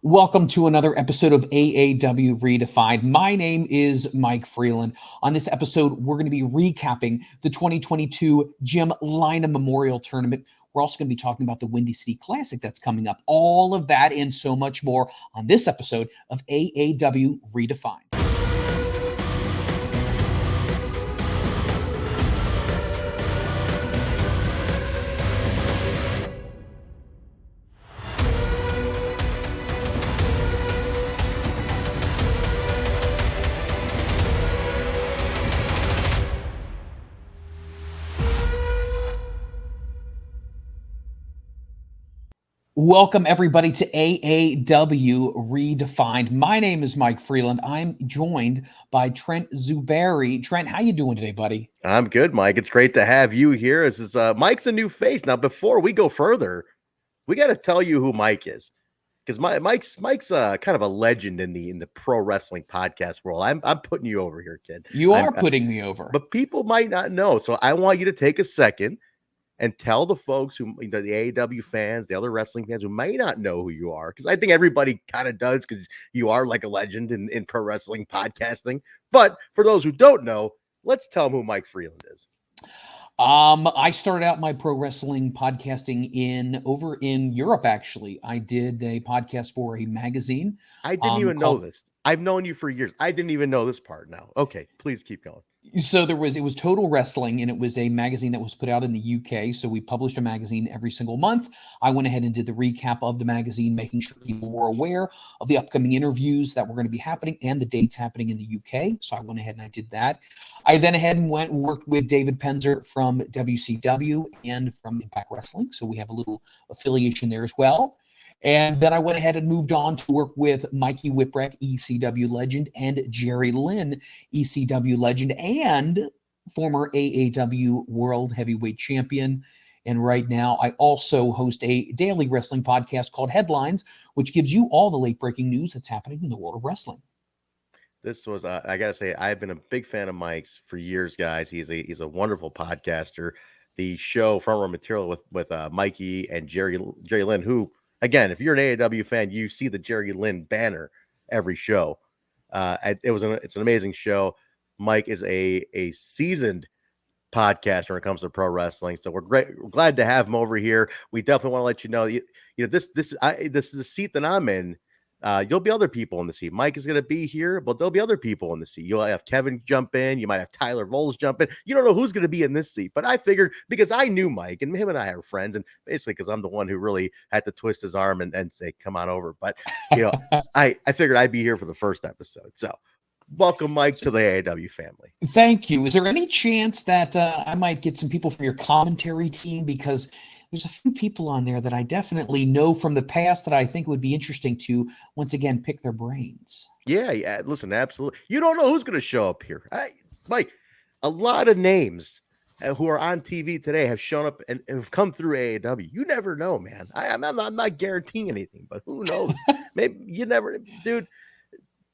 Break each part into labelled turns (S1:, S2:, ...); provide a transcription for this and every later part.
S1: Welcome to another episode of AAW Redefined. My name is Mike Freland. On this episode, we're going to be recapping the 2022 Jim Lynam Memorial Tournament. We're also going to be talking about the Windy City Classic that's coming up. All of that and so much more on this episode of AAW Redefined. Welcome, everybody, to AAW Redefined. My name is Mike Freland. I'm joined by Trent Zuberi. Trent, how you doing today, buddy?
S2: I'm good, Mike. It's great to have you here. This is Mike's a new face. Now, before we go further, we got to tell you who Mike is, because Mike's kind of a legend in the pro wrestling podcast world. I'm putting you over here, kid.
S1: You are putting me over,
S2: but people might not know. So I want you to take a second and tell the folks who, the AAW fans, the other wrestling fans who may not know who you are, because I think everybody kind of does, because you are like a legend in pro wrestling podcasting. But for those who don't know, let's tell them who Mike Freland is.
S1: I started out my pro wrestling podcasting over in Europe. Actually, I did a podcast for a magazine.
S2: I didn't even know this. I've known you for years. I didn't even know this part now. Okay, please keep going.
S1: So it was Total Wrestling, and it was a magazine that was put out in the UK. So we published a magazine every single month. I went ahead and did the recap of the magazine, making sure people were aware of the upcoming interviews that were going to be happening and the dates happening in the UK. So I went ahead and I did that. I then worked with David Penzer from WCW and from Impact Wrestling. So we have a little affiliation there as well. And then I went ahead and moved on to work with Mikey Whipwreck, ECW legend, and Jerry Lynn, ECW legend, and former AAW World Heavyweight Champion. And right now, I also host a daily wrestling podcast called Headlines, which gives you all the late-breaking news that's happening in the world of wrestling.
S2: This was, I got to say, I've been a big fan of Mike's for years, guys. He's a wonderful podcaster. The show, Front Row Material with Mikey and Jerry Lynn, who, again, if you're an AAW fan, you see the Jerry Lynn banner every show. It's an amazing show. Mike is a seasoned podcaster when it comes to pro wrestling, so we're glad to have him over here. We definitely want to let you know, this is the seat that I'm in. You'll be other people in the seat. Mike is going to be here, but there'll be other people in the seat. You'll have Kevin jump in. You might have Tyler Voles jump in. You don't know who's going to be in this seat. But I figured, because I knew Mike, and him and I are friends, and basically because I'm the one who really had to twist his arm and say, come on over. But, I figured I'd be here for the first episode. So welcome, Mike, to the AAW family.
S1: Thank you. Is there any chance that I might get some people from your commentary team? Because there's a few people on there that I definitely know from the past that I think would be interesting to, once again, pick their brains.
S2: Yeah. Listen, absolutely. You don't know who's going to show up here. Mike, a lot of names who are on TV today have shown up and have come through AAW. You never know, man. I'm not guaranteeing anything, but who knows? Maybe you never, dude.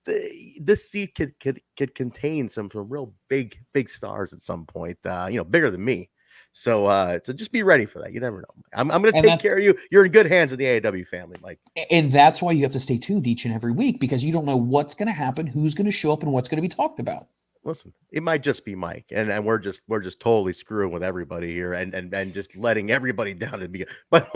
S2: This seat could contain some real big stars at some point. Bigger than me. So just be ready for that. You never know. I'm going to take care of you. You're in good hands of the AAW family, Mike.
S1: And that's why you have to stay tuned each and every week, because you don't know what's going to happen, who's going to show up, and what's going to be talked about.
S2: Listen, it might just be Mike, and we're just totally screwing with everybody here, and just letting everybody down. But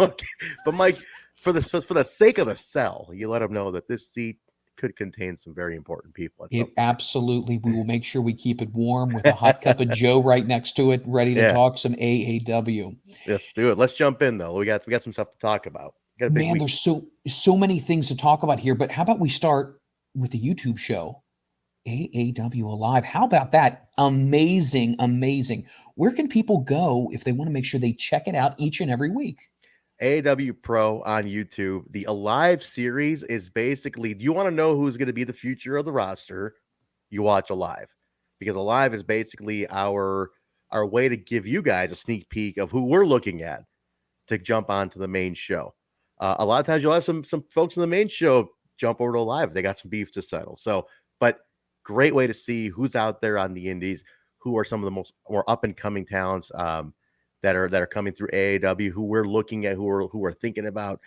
S2: Mike, for the sake of the sell, you let them know that this seat could contain some very important people.
S1: Absolutely. We will make sure we keep it warm with a hot cup of Joe right next to it, ready to talk some AAW.
S2: Let's do it. Let's jump in, though. We got some stuff to talk about.
S1: Man, there's so many things to talk about here, but how about we start with the YouTube show, AAW Alive? How about that? Amazing. Where can people go if they want to make sure they check it out each and every week?
S2: AAW Pro on YouTube. The Alive series is basically, you want to know who's going to be the future of the roster, you watch Alive, because Alive is basically our way to give you guys a sneak peek of who we're looking at to jump onto the main show. A lot of times you'll have some folks in the main show jump over to Alive. They got some beef to settle. So, but great way to see who's out there on the indies, who are some of the more up and coming talents that are coming through AAW, who we're looking at, who are thinking about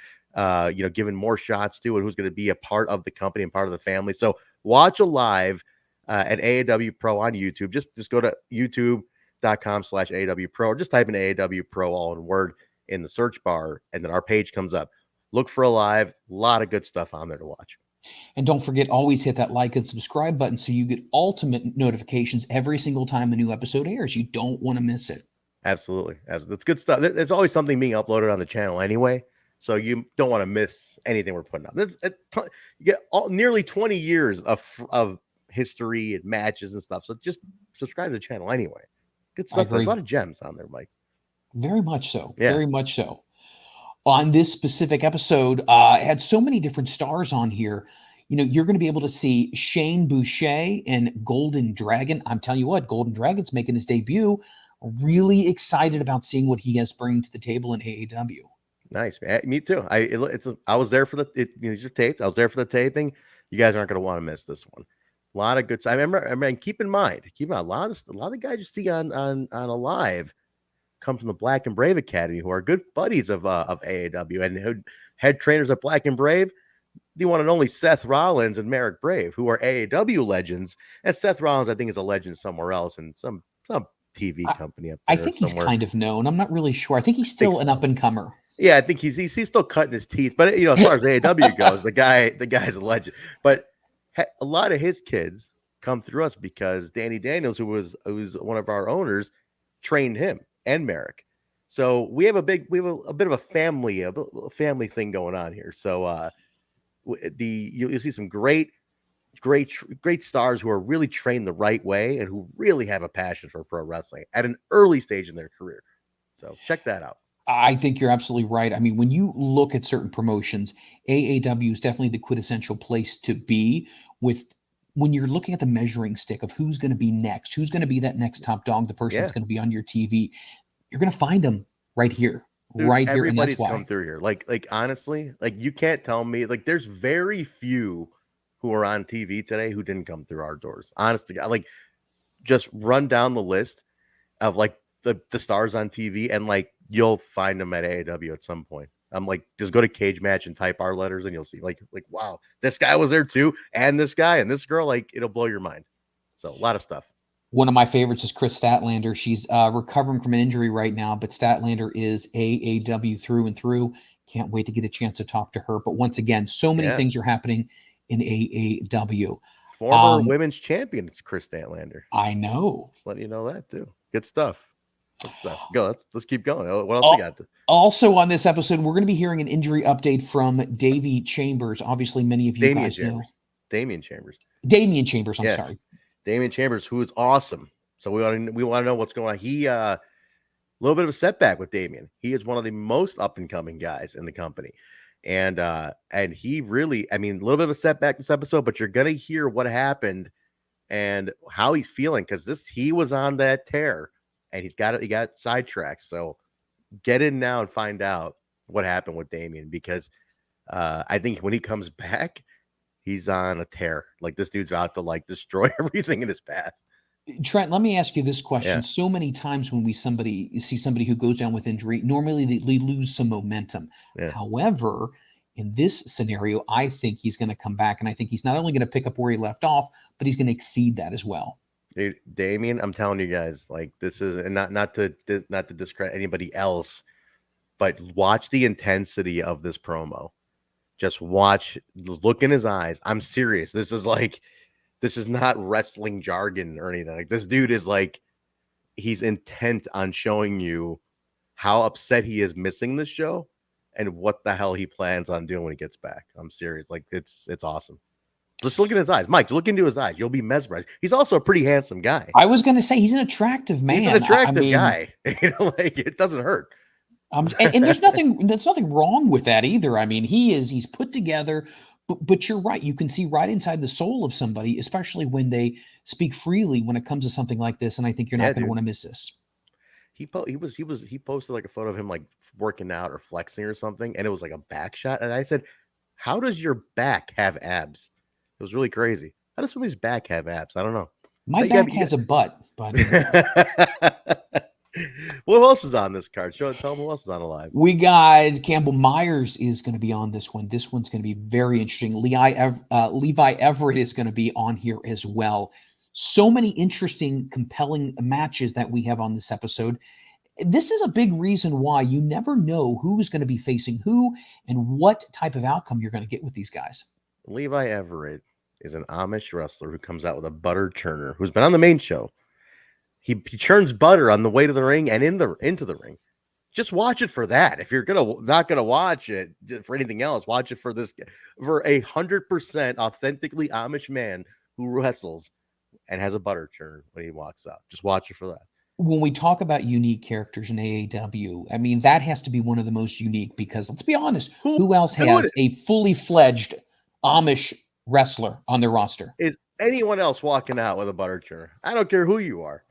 S2: giving more shots to, and who's going to be a part of the company and part of the family. So watch a live at AAW Pro on YouTube. Just go to youtube.com/AAW Pro, or just type in AAW Pro all in word in the search bar, and then our page comes up. Look for a live, a lot of good stuff on there to watch.
S1: And don't forget, always hit that like and subscribe button so you get ultimate notifications every single time a new episode airs. You don't want to miss it.
S2: Absolutely. That's good stuff. There's always something being uploaded on the channel anyway, so you don't want to miss anything we're putting out. You get nearly 20 years of history and matches and stuff, so just subscribe to the channel anyway. Good stuff. There's a lot of gems on there, Mike.
S1: Very much so.
S2: Yeah.
S1: Very much so. On this specific episode, it had so many different stars on here. You're going to be able to see Shane Boucher and Golden Dragon. I'm telling you what, Golden Dragon's making his debut. Really excited about seeing what he has bringing to the table in AAW.
S2: Nice, man. Me too. I was there for these are taped. I was there for the taping. You guys aren't going to want to miss this one. A lot of good. I remember. And keep in mind, a lot of guys you see on a live come from the Black and Brave Academy, who are good buddies of AAW and who head trainers at Black and Brave. The one and only Seth Rollins and Merrick Brave, who are AAW legends. And Seth Rollins, I think, is a legend somewhere else in some TV company up there.
S1: I think he's kind of known. I'm not really sure. I think he's still an up and comer.
S2: Yeah, I think he's still cutting his teeth. But as far as AAW goes, the guy's a legend. But a lot of his kids come through us because Danny Daniels, who was one of our owners, trained him and Merrick. So we have a bit of a family thing going on here. So you'll see some great stars who are really trained the right way and who really have a passion for pro wrestling at an early stage in their career. So check that out.
S1: I think you're absolutely right. I mean, when you look at certain promotions, AAW is definitely the quintessential place to be when you're looking at the measuring stick of who's going to be next, who's going to be that next top dog, the person that's going to be on your TV. You're going to find them right here.
S2: Dude,
S1: right here,
S2: everybody's
S1: and that's why.
S2: come through here. Like honestly, you can't tell me, there's very few who are on TV today who didn't come through our doors. Honest to God, just run down the list of the stars on TV, and you'll find them at AAW at some point. I'm just go to Cage Match and type our letters, and you'll see wow, this guy was there too, and this guy and this girl. It'll blow your mind. So a lot of stuff.
S1: One of my favorites is Chris Statlander. She's recovering from an injury right now, but Statlander is AAW through and through. Can't wait to get a chance to talk to her. But once again, so many things are happening in AAW.
S2: Former women's champion, it's Chris Statlander.
S1: I know.
S2: Just letting you know that too. Good stuff. Good stuff. Go. Let's keep going. What else we got?
S1: Also on this episode, we're going to be hearing an injury update from Davey Chambers. Obviously, many of you guys know.
S2: Damian Chambers.
S1: I'm sorry.
S2: Damian Chambers, who is awesome. So we want to know what's going on. He a little bit of a setback with Damian. He is one of the most up and coming guys in the company, and he really, a little bit of a setback this episode. But you're gonna hear what happened and how he's feeling, because he was on that tear and he got sidetracked. So get in now and find out what happened with Damian, because I think when he comes back, he's on a tear. This dude's out to destroy everything in his path.
S1: Trent, let me ask you this question. Yeah. So many times when you see somebody who goes down with injury, normally they lose some momentum. Yeah. However, in this scenario, I think he's going to come back, and I think he's not only going to pick up where he left off, but he's going to exceed that as well.
S2: Dude, Damian, I'm telling you guys, this is, and not to discredit anybody else, but watch the intensity of this promo. Just watch, look in his eyes. I'm serious. This is not wrestling jargon or anything. This dude is he's intent on showing you how upset he is missing this show and what the hell he plans on doing when he gets back. I'm serious. It's awesome. Just look in his eyes. Mike, look into his eyes. You'll be mesmerized. He's also a pretty handsome guy.
S1: I was going to say he's an attractive man.
S2: He's an attractive guy. It doesn't hurt.
S1: And there's nothing wrong with that either. He's put together, but you're right. You can see right inside the soul of somebody, especially when they speak freely when it comes to something like this. And I think you're not going to want to miss this.
S2: He posted a photo of him working out or flexing or something, and it was a back shot. And I said, "How does your back have abs?" It was really crazy. How does somebody's back have abs? I don't know.
S1: My back has a butt, but
S2: What else is on this card? Tell them who else is on Alive.
S1: We got Campbell Myers is going to be on this one. This one's going to be very interesting. Levi Everett is going to be on here as well. So many interesting, compelling matches that we have on this episode. This is a big reason why you never know who's going to be facing who and what type of outcome you're going to get with these guys.
S2: Levi Everett is an Amish wrestler who comes out with a butter churner, who's been on the main show. He churns butter on the way to the ring and into the ring. Just watch it for that. If you're not gonna watch it for anything else, watch it for this, for 100% authentically Amish man who wrestles and has a butter churn when he walks out. Just watch it for that.
S1: When we talk about unique characters in AAW, I mean, that has to be one of the most unique because let's be honest, who else has a fully fledged Amish wrestler on their roster?
S2: Is anyone else walking out with a butter churn? I don't care who you are.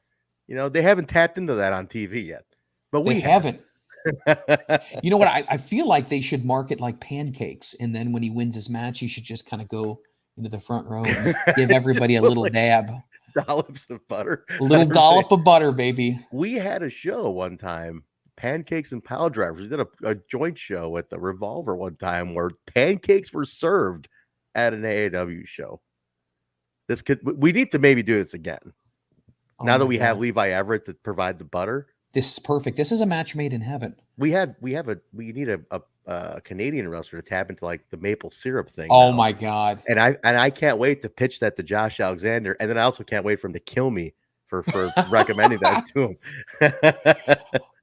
S2: You know, they haven't tapped into that on TV yet, but we
S1: haven't. You know what? I feel like they should market like pancakes. And then when he wins his match, he should just kind of go into the front row and give everybody a little dab.
S2: Dollops of butter.
S1: A little dollop of butter, baby.
S2: We had a show one time, Pancakes and Pile Drivers. We did a joint show at the Revolver one time where pancakes were served at an AAW show. We need to maybe do this again. Now that we have Levi Everett to provide the butter.
S1: This is perfect. This is a match made in heaven.
S2: We need a Canadian wrestler to tap into like the maple syrup thing.
S1: Oh my God.
S2: And I can't wait to pitch that to Josh Alexander. And then I also can't wait for him to kill me for recommending that to him.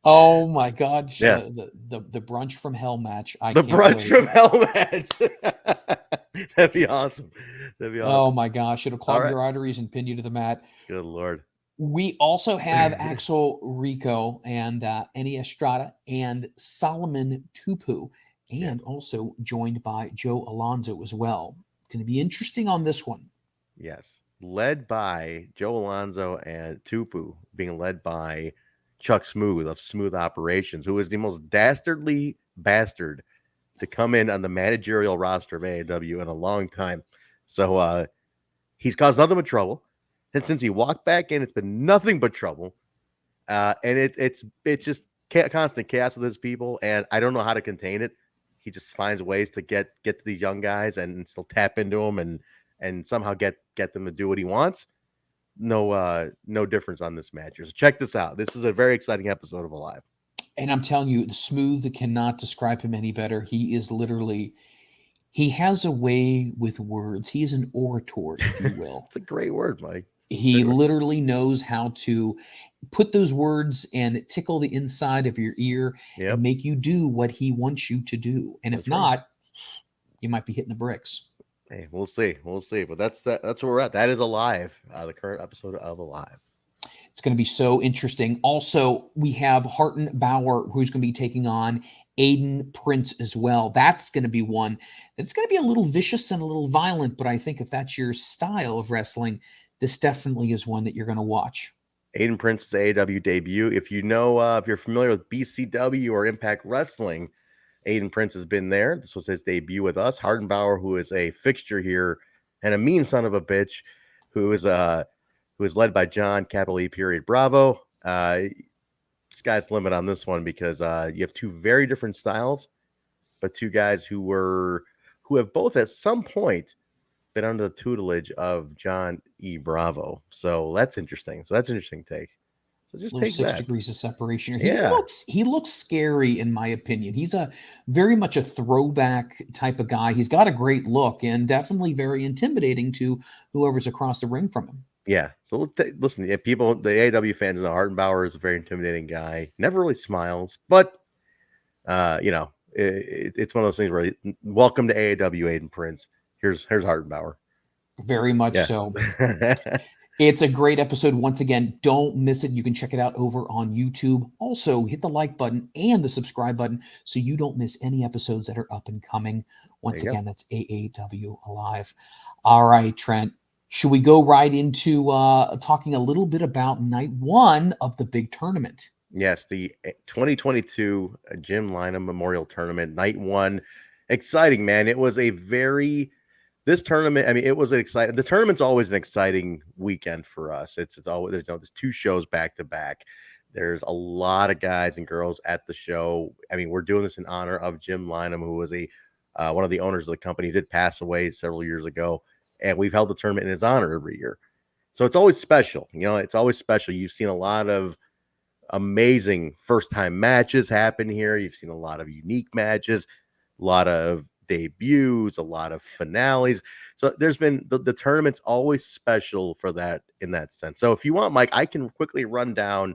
S1: Oh my God.
S2: Yes.
S1: The brunch from hell match.
S2: From hell match. That'd be awesome.
S1: Oh my gosh. It'll clog your arteries and pin you to the mat.
S2: Good Lord.
S1: We also have Axel Rico and Eni Estrada and Solomon Tupu, and also joined by Joe Alonzo as well. Going to be interesting on this one.
S2: Yes. Led by Joe Alonzo and Tupu, being led by Chuck Smooth of Smooth Operations, who is the most dastardly bastard to come in on the managerial roster of AAW in a long time. So he's caused nothing but trouble. And since he walked back in, it's been nothing but trouble. And it's just constant chaos with his people. And I don't know how to contain it. He just finds ways to get to these young guys and still tap into them and somehow get them to do what he wants. No difference on this match. So check this out. This is a very exciting episode of Alive.
S1: And I'm telling you, Smooth cannot describe him any better. He is literally... He has a way with words. He is an orator, if you will.
S2: It's a great word, Mike.
S1: He literally knows how to put those words and tickle the inside of your ear and make you do what he wants you to do. And if not, you might be hitting the bricks.
S2: Hey, we'll see. But that's where we're at. That is Alive, the current episode of Alive.
S1: It's going to be so interesting. Also, we have Harton Bauer, who's going to be taking on Aiden Prince as well. That's going to be one that's going to be a little vicious and a little violent, but I think if that's your style of wrestling, this definitely is one that you're going to watch.
S2: Aiden Prince's AAW debut. If you know, if you're familiar with BCW or Impact Wrestling, Aiden Prince has been there. This was his debut with us. Harton Bauer, who is a fixture here and a mean son of a bitch, who is led by John capital E period Bravo. Sky's the limit on this one because you have two very different styles, but two guys who have both at some point been under the tutelage of John E. Bravo. So that's interesting. So that's an interesting take. So just take
S1: 6
S2: that.
S1: degrees of separation. He looks scary in my opinion. He's very much a throwback type of guy. He's got a great look and definitely very intimidating to whoever's across the ring from him.
S2: Yeah. So listen, the AAW fans know Harton Bauer is a very intimidating guy. Never really smiles, but it's one of those things where welcome to AAW, Aiden Prince. Here's Harton Bauer.
S1: Very much so. It's a great episode. Once again, don't miss it. You can check it out over on YouTube. Also, hit the like button and the subscribe button so you don't miss any episodes that are up and coming. Once again, that's AAW Alive. All right, Trent. Should we go right into talking a little bit about night one of the big tournament?
S2: Yes, the 2022 Jim Lynam Memorial Tournament, night one. Exciting, man. It was this tournament, I mean, it was the tournament's always an exciting weekend for us. It's always, there's two shows back to back. There's a lot of guys and girls at the show. I mean, we're doing this in honor of Jim Lynam, who was one of the owners of the company. He did pass away several years ago, and we've held the tournament in his honor every year. So it's always special. It's always special. You've seen a lot of amazing first-time matches happen here. You've seen a lot of unique matches, a lot of debuts, a lot of finales. So there's been the tournament's always special for that in that sense. So if you want, Mike, I can quickly run down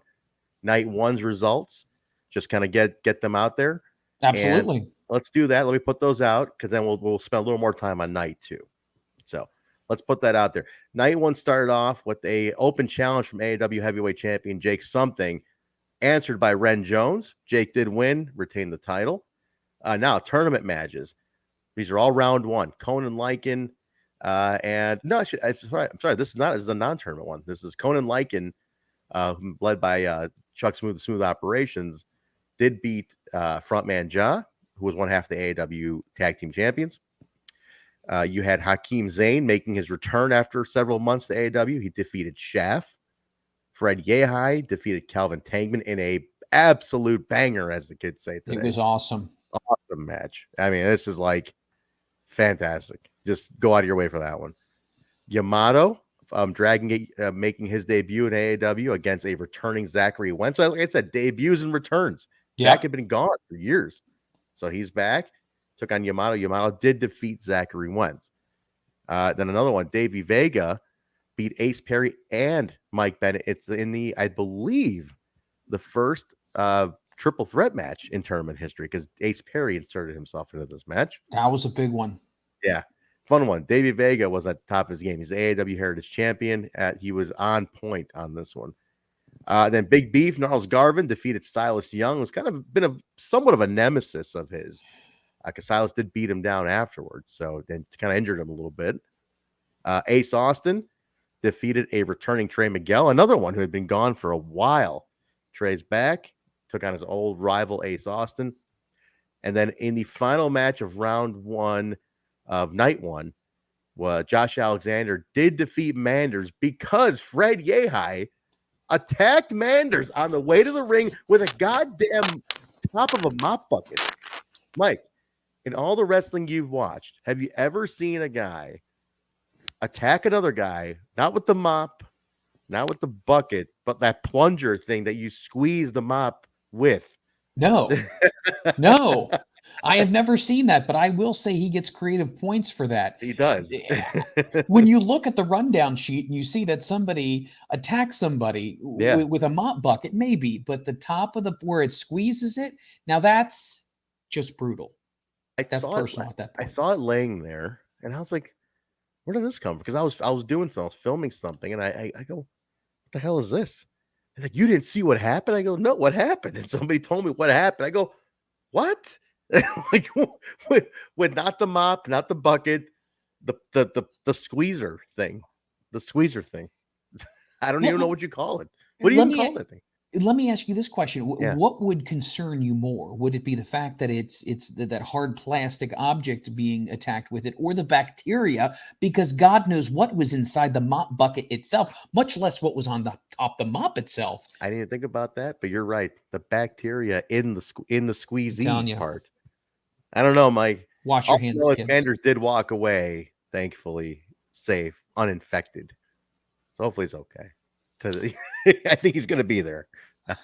S2: night one's results, just kind of get them out there.
S1: Absolutely.
S2: And let's do that. Let me put those out, because then we'll spend a little more time on night two. So let's put that out there. Night one started off with a open challenge from AAW heavyweight champion Jake Something, answered by Ren Jones. Jake did win, retained the title. Now tournament matches. These are all round one. Conan Lycan, and no, I'm sorry. This is the non-tournament one. This is Conan Lycan, led by Chuck Smooth Operations, did beat frontman Ja, who was one half of the AAW Tag Team Champions. You had Hakeem Zayn making his return after several months to AAW. He defeated Shaft. Fred Yehai defeated Calvin Tangman in a absolute banger, as the kids say today.
S1: It was awesome.
S2: Awesome match. I mean, this is like fantastic. Just go out of your way for that one. Yamato making his debut in AAW against a returning Zachary Wentz. So like I said, debuts and returns.
S1: Yeah,
S2: Zach had been gone for years. So he's back. Took on Yamato. Yamato did defeat Zachary Wentz. Then another one, Davey Vega beat Ace Perry and Mike Bennett. It's I believe, the first triple threat match in tournament history, because Ace Perry inserted himself into this match.
S1: that was a big one.
S2: Yeah, fun one. Davey Vega was at the top of his game. He's the AAW Heritage Champion. He was on point on this one. Then Big Beef, Gnarls Garvin defeated Silas Young. It was kind of been somewhat of a nemesis of his, because Silas did beat him down afterwards. So then kind of injured him a little bit. Ace Austin defeated a returning Trey Miguel, another one who had been gone for a while. Trey's back, took on his old rival Ace Austin. And then in the final match of round one of night one, Josh Alexander did defeat Manders, because Fred Yehai attacked Manders on the way to the ring with a goddamn top of a mop bucket. Mike, in all the wrestling you've watched, have you ever seen a guy attack another guy, not with the mop, not with the bucket, but that plunger thing that you squeeze the mop with?
S1: No, no, I have never seen that, but I will say he gets creative points for that.
S2: He does.
S1: When you look at the rundown sheet and you see that somebody attacks somebody with a mop bucket, maybe, but the top of where it squeezes it, now that's just brutal. That's personal at that point.
S2: I saw it laying there, and I was like, where did this come from? Because I was doing something, I was filming something, and I go, what the hell is this? They're like, you didn't see what happened? I go, no, what happened? And somebody told me what happened. I go, what? Like, with not the mop, not the bucket, the squeezer thing. The squeezer thing. I don't even know what you call it. What do you call that thing?
S1: Let me ask you this question.
S2: Yeah.
S1: What would concern you more? Would it be the fact that it's that hard plastic object being attacked with it, or the bacteria? Because God knows what was inside the mop bucket itself, much less what was on the top of the mop itself.
S2: I didn't think about that, but you're right. The bacteria in the squeezy part. I don't know, Mike.
S1: Wash your hands.
S2: Manders did walk away, thankfully, safe, uninfected. So hopefully he's okay. I think he's going to be there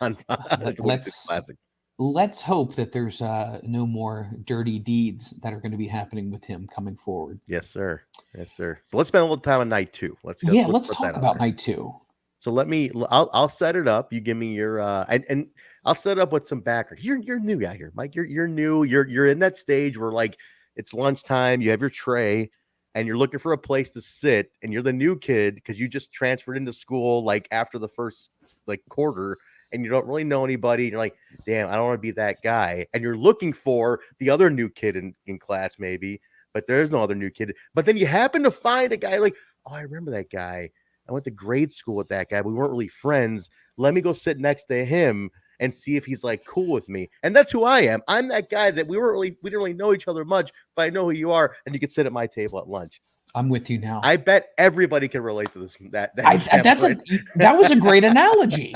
S2: on the Windy City Classic.
S1: Let's hope that there's no more dirty deeds that are going to be happening with him coming forward.
S2: Yes, sir. Yes, sir. So let's spend a little time on night two. Let's
S1: talk about night two.
S2: So I'll set it up. You give me your and I'll set up with some background. You're new out here, Mike. You're new. You're in that stage where, like, it's lunchtime. You have your tray, and you're looking for a place to sit, and you're the new kid because you just transferred into school like after the first quarter, and you don't really know anybody. And you're like, damn, I don't want to be that guy. And you're looking for the other new kid in class, maybe, but there's no other new kid. But then you happen to find a guy like, oh, I remember that guy. I went to grade school with that guy. We weren't really friends. Let me go sit next to him and see if he's like cool with me. And that's who I am. I'm that guy that we didn't really know each other much, but I know who you are, and you can sit at my table at lunch.
S1: I'm with you now.
S2: I bet everybody can relate to this. That
S1: was a great analogy.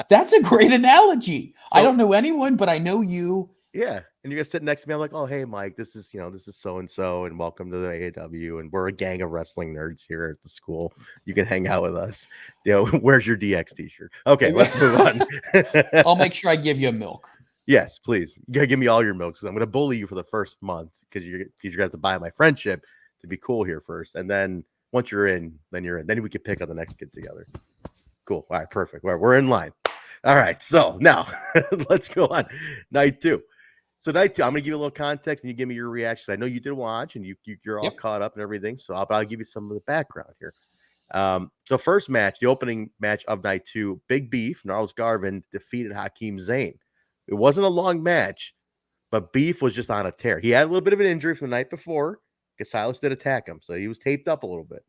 S1: That's a great analogy.
S2: So,
S1: I don't know anyone, but I know you.
S2: Yeah, and you're gonna sit next to me. I'm like, oh, hey, Mike, this is so and so, and welcome to the AAW, and we're a gang of wrestling nerds here at the school. You can hang out with us. Where's your DX T-shirt? Okay, let's move on.
S1: I'll make sure I give you a milk.
S2: Yes, please. You gotta give me all your milk, because I'm gonna bully you for the first month because you're gonna have to buy my friendship to be cool here first, and then once you're in, then you're in. Then we can pick up the next kid together. Cool. All right, perfect. We're in line. All right, so now let's go on night 2. So night 2, I'm gonna give you a little context, and you give me your reaction. I know you did watch, and you're all caught up and everything. So I'll give you some of the background here. So first match, the opening match of night 2, Big Beef, Gnarls Garvin defeated Hakeem Zayn. It wasn't a long match, but Beef was just on a tear. He had a little bit of an injury from the night before because Silas did attack him, so he was taped up a little bit.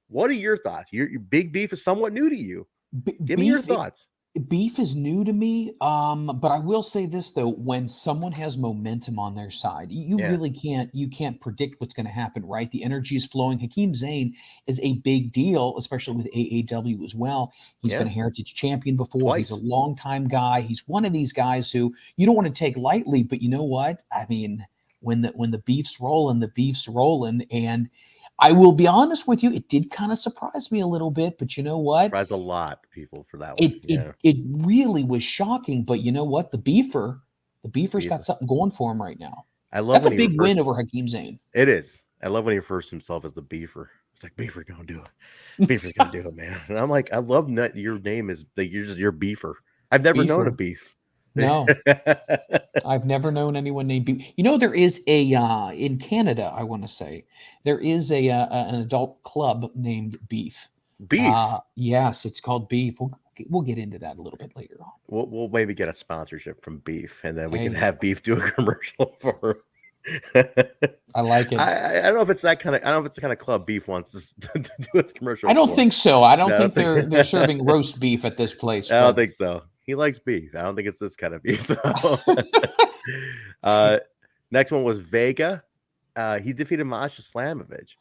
S2: What are your thoughts? Your Big Beef is somewhat new to you. Give me your thoughts.
S1: Beef is new to me, but I will say this though: when someone has momentum on their side, you really can't predict what's going to happen, right? The energy is flowing. Hakeem Zayn is a big deal, especially with AAW as well. He's been a Heritage Champion before.
S2: Twice.
S1: He's a longtime guy. He's one of these guys who you don't want to take lightly, but you know what? I mean, when the beef's rolling, and I will be honest with you, it did kind of surprise me a little bit, but you know what?
S2: Surprised a lot of people for that one.
S1: It really was shocking, but you know what? The Beefer's got something going for him right now.
S2: I love
S1: that's a big win over Hakeem Zayn.
S2: It is. I love when he refers to himself as the Beefer. It's like, Beefer gonna do it. Beefer gonna do it, man. And I'm like, I love that your name is that you're Beefer. I've never known a Beef.
S1: No, I've never known anyone named Beef. You know, there is a in Canada, I want to say, there is an adult club named Beef.
S2: Beef.
S1: Yes, it's called Beef. We'll get into that a little bit later on.
S2: We'll maybe get a sponsorship from Beef, and then we can have Beef do a commercial for.
S1: I like it.
S2: I don't know if it's that kind of. I don't know if it's the kind of club Beef wants to do a commercial.
S1: I don't think so. I don't think they're serving roast beef at this place.
S2: I don't think so. He likes beef. I don't think it's this kind of beef though. Next one was Vega. He defeated Masha Slamovich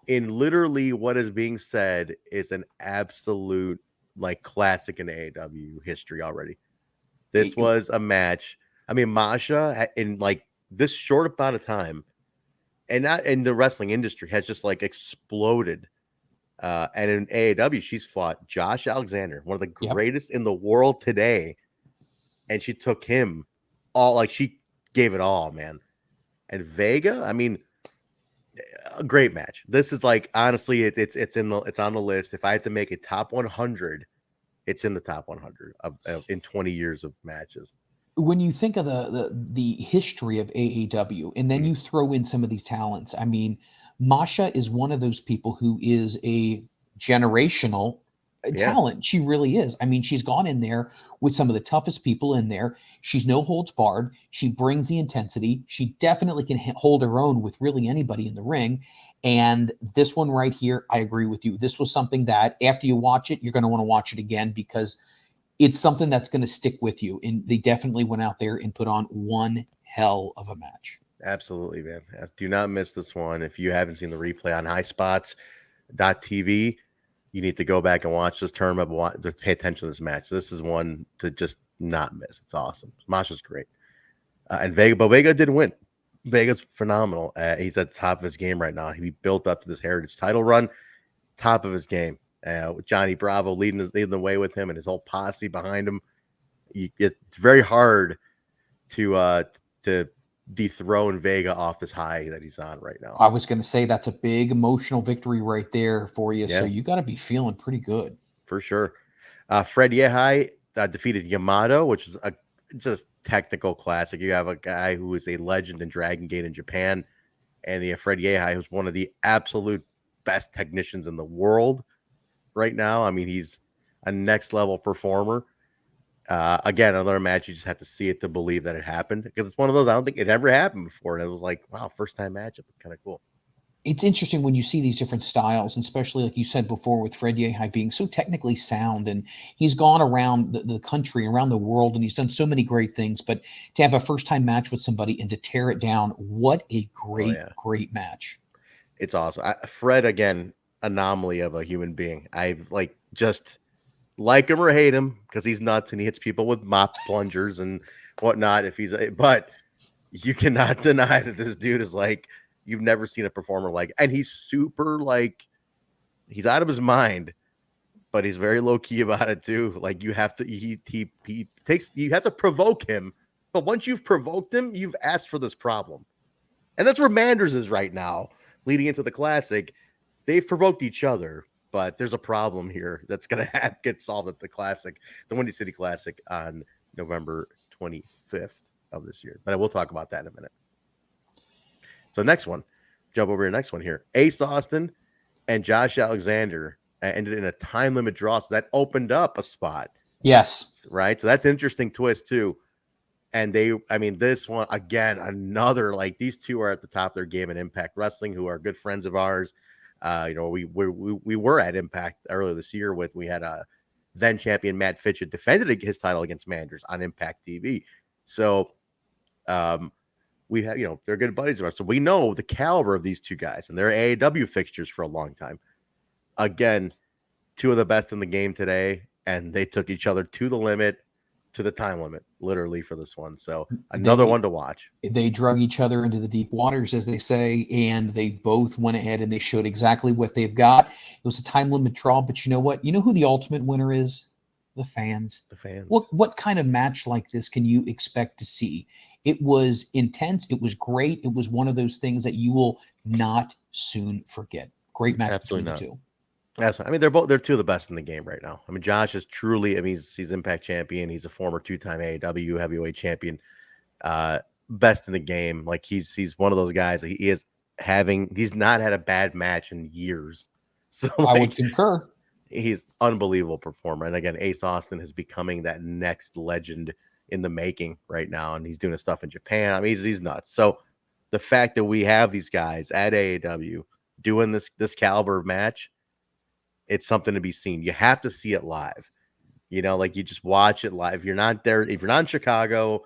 S2: in literally what is being said is an absolute classic in AAW history already. This was a match. I mean, Masha in this short amount of time, and not in the wrestling industry, has just exploded. And in AAW, she's fought Josh Alexander, one of the greatest in the world today. And she took him all, she gave it all, man. And Vega, I mean, a great match. This is honestly, it's on the list. If I had to make a top 100, it's in the top 100 in 20 years of matches.
S1: When you think of the history of AAW, and then you throw in some of these talents, I mean, Masha is one of those people who is a generational talent. She really is. I mean, she's gone in there with some of the toughest people in there. She's no holds barred. She brings the intensity. She definitely can hold her own with really anybody in the ring. And this one right here, I agree with you. This was something that after you watch it, you're going to want to watch it again because it's something that's going to stick with you. And they definitely went out there and put on one hell of a match.
S2: Absolutely, man. Do not miss this one. If you haven't seen the replay on highspots.tv, you need to go back and watch this tournament, pay attention to this match. This is one to just not miss. It's awesome. Masha's great. And Vega did win. Vega's phenomenal. He's at the top of his game right now. He built up to this Heritage title run, top of his game. With Johnny Bravo leading the way with him and his whole posse behind him. It's very hard to dethrone Vega off this high that he's on right now.
S1: I was going to say that's a big emotional victory right there for you. Yeah. So you got to be feeling pretty good.
S2: For sure. Fred Yehai defeated Yamato, which is just technical classic. You have a guy who is a legend in Dragon Gate in Japan, and Fred Yehai, who's one of the absolute best technicians in the world right now. I mean, he's a next level performer. Again, another match, you just have to see it to believe that it happened, because it's one of those, I don't think it ever happened before. And it was like, wow, first time matchup. It's kind of cool.
S1: It's interesting when you see these different styles, and especially like you said before with Fred Yehai being so technically sound, and he's gone around the country, around the world, and he's done so many great things. But to have a first time match with somebody and to tear it down, what a great, great match.
S2: It's awesome. Fred, again, anomaly of a human being. I just like him or hate him because he's nuts and he hits people with mop plungers and whatnot. But you cannot deny that this dude is you've never seen a performer and he's super he's out of his mind, but he's very low key about it too. You have to, you have to provoke him. But once you've provoked him, you've asked for this problem. And that's where Manders is right now, leading into the Classic. They've provoked each other, but there's a problem here that's going to get solved at the Classic, the Windy City Classic on November 25th of this year. But we'll talk about that in a minute. So next one, jump over to the next one here. Ace Austin and Josh Alexander ended in a time limit draw. So that opened up a spot.
S1: Yes.
S2: Right. So that's an interesting twist too. And this one, again, another, these two are at the top of their game in Impact Wrestling, who are good friends of ours. We were at Impact earlier this year we had a then champion Matt Fitchett defended his title against Manders on Impact TV. So we have, they're good buddies of ours. So we know the caliber of these two guys, and they're AAW fixtures for a long time. Again, two of the best in the game today, and they took each other to the limit, to the time limit, literally, for this one. So another one to watch.
S1: They drug each other into the deep waters, as they say, and they both went ahead and they showed exactly what they've got. It was a time limit draw, but you know what? You know who the ultimate winner is? The fans.
S2: The fans.
S1: What kind of match like this can you expect to see? It was intense. It was great. It was one of those things that you will not soon forget. Great match between the two.
S2: Absolutely. They're two of the best in the game right now. Josh is truly, he's Impact champion. He's a former 2-time AAW heavyweight champion. Best in the game. He's one of those guys. He's not had a bad match in years. So
S1: I would concur.
S2: He's unbelievable performer. And again, Ace Austin is becoming that next legend in the making right now. And he's doing his stuff in Japan. He's nuts. So the fact that we have these guys at AAW doing this caliber of match, it's something to be seen. You have to see it live. You just watch it live. If you're not there, if you're not in Chicago,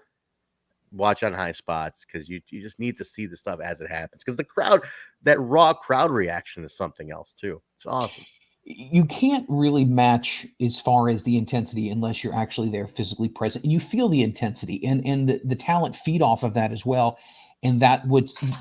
S2: watch on high spots, because you just need to see the stuff as it happens. Because the crowd, that raw crowd reaction is something else too. It's awesome.
S1: You can't really match as far as the intensity unless you're actually there physically present. And you feel the intensity and the talent feed off of that as well. And that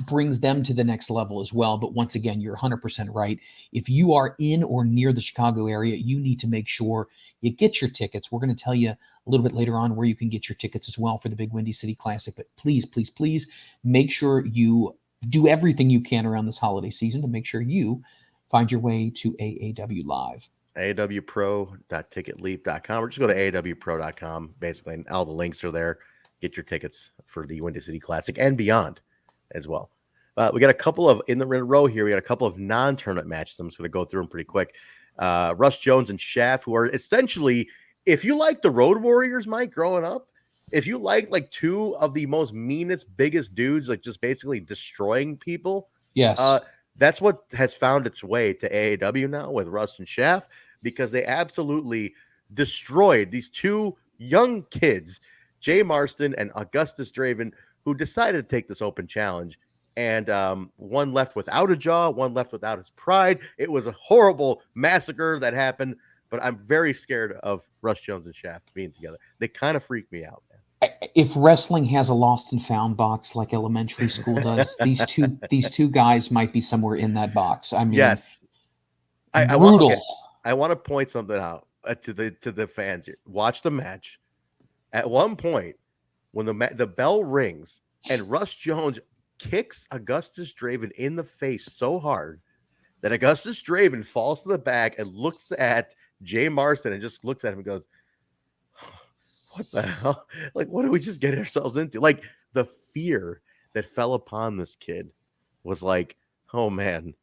S1: brings them to the next level as well. But once again, you're 100% right. If you are in or near the Chicago area, you need to make sure you get your tickets. We're going to tell you a little bit later on where you can get your tickets as well for the big Windy City Classic. But please, please, please make sure you do everything you can around this holiday season to make sure you find your way to AAW Live.
S2: AAWpro.ticketleap.com, or just go to AAWpro.com. Basically, and all the links are there. Get your tickets for the Windy City Classic and beyond as well. We got a couple of, in the row here, we got a couple of non-tournament matches. I'm just going to go through them pretty quick. Russ Jones and Shaft, who are essentially, if you like the Road Warriors, Mike, growing up, if you like two of the most meanest, biggest dudes, just basically destroying people.
S1: Yes.
S2: That's what has found its way to AAW now with Russ and Shaft, because they absolutely destroyed these two young kids, Jay Marston and Augustus Draven, who decided to take this open challenge. And one left without a jaw, one left without his pride. It was a horrible massacre that happened, but I'm very scared of Russ Jones and Shaft being together. They kind of freak me out, man.
S1: If wrestling has a lost and found box like elementary school does, these two guys might be somewhere in that box.
S2: Yes.
S1: Brutal.
S2: I want to point something out to the fans here. Watch the match. At one point, when the bell rings and Russ Jones kicks Augustus Draven in the face so hard that Augustus Draven falls to the back and looks at Jay Marston and just looks at him and goes, what the hell? What did we just get ourselves into? The fear that fell upon this kid was oh man,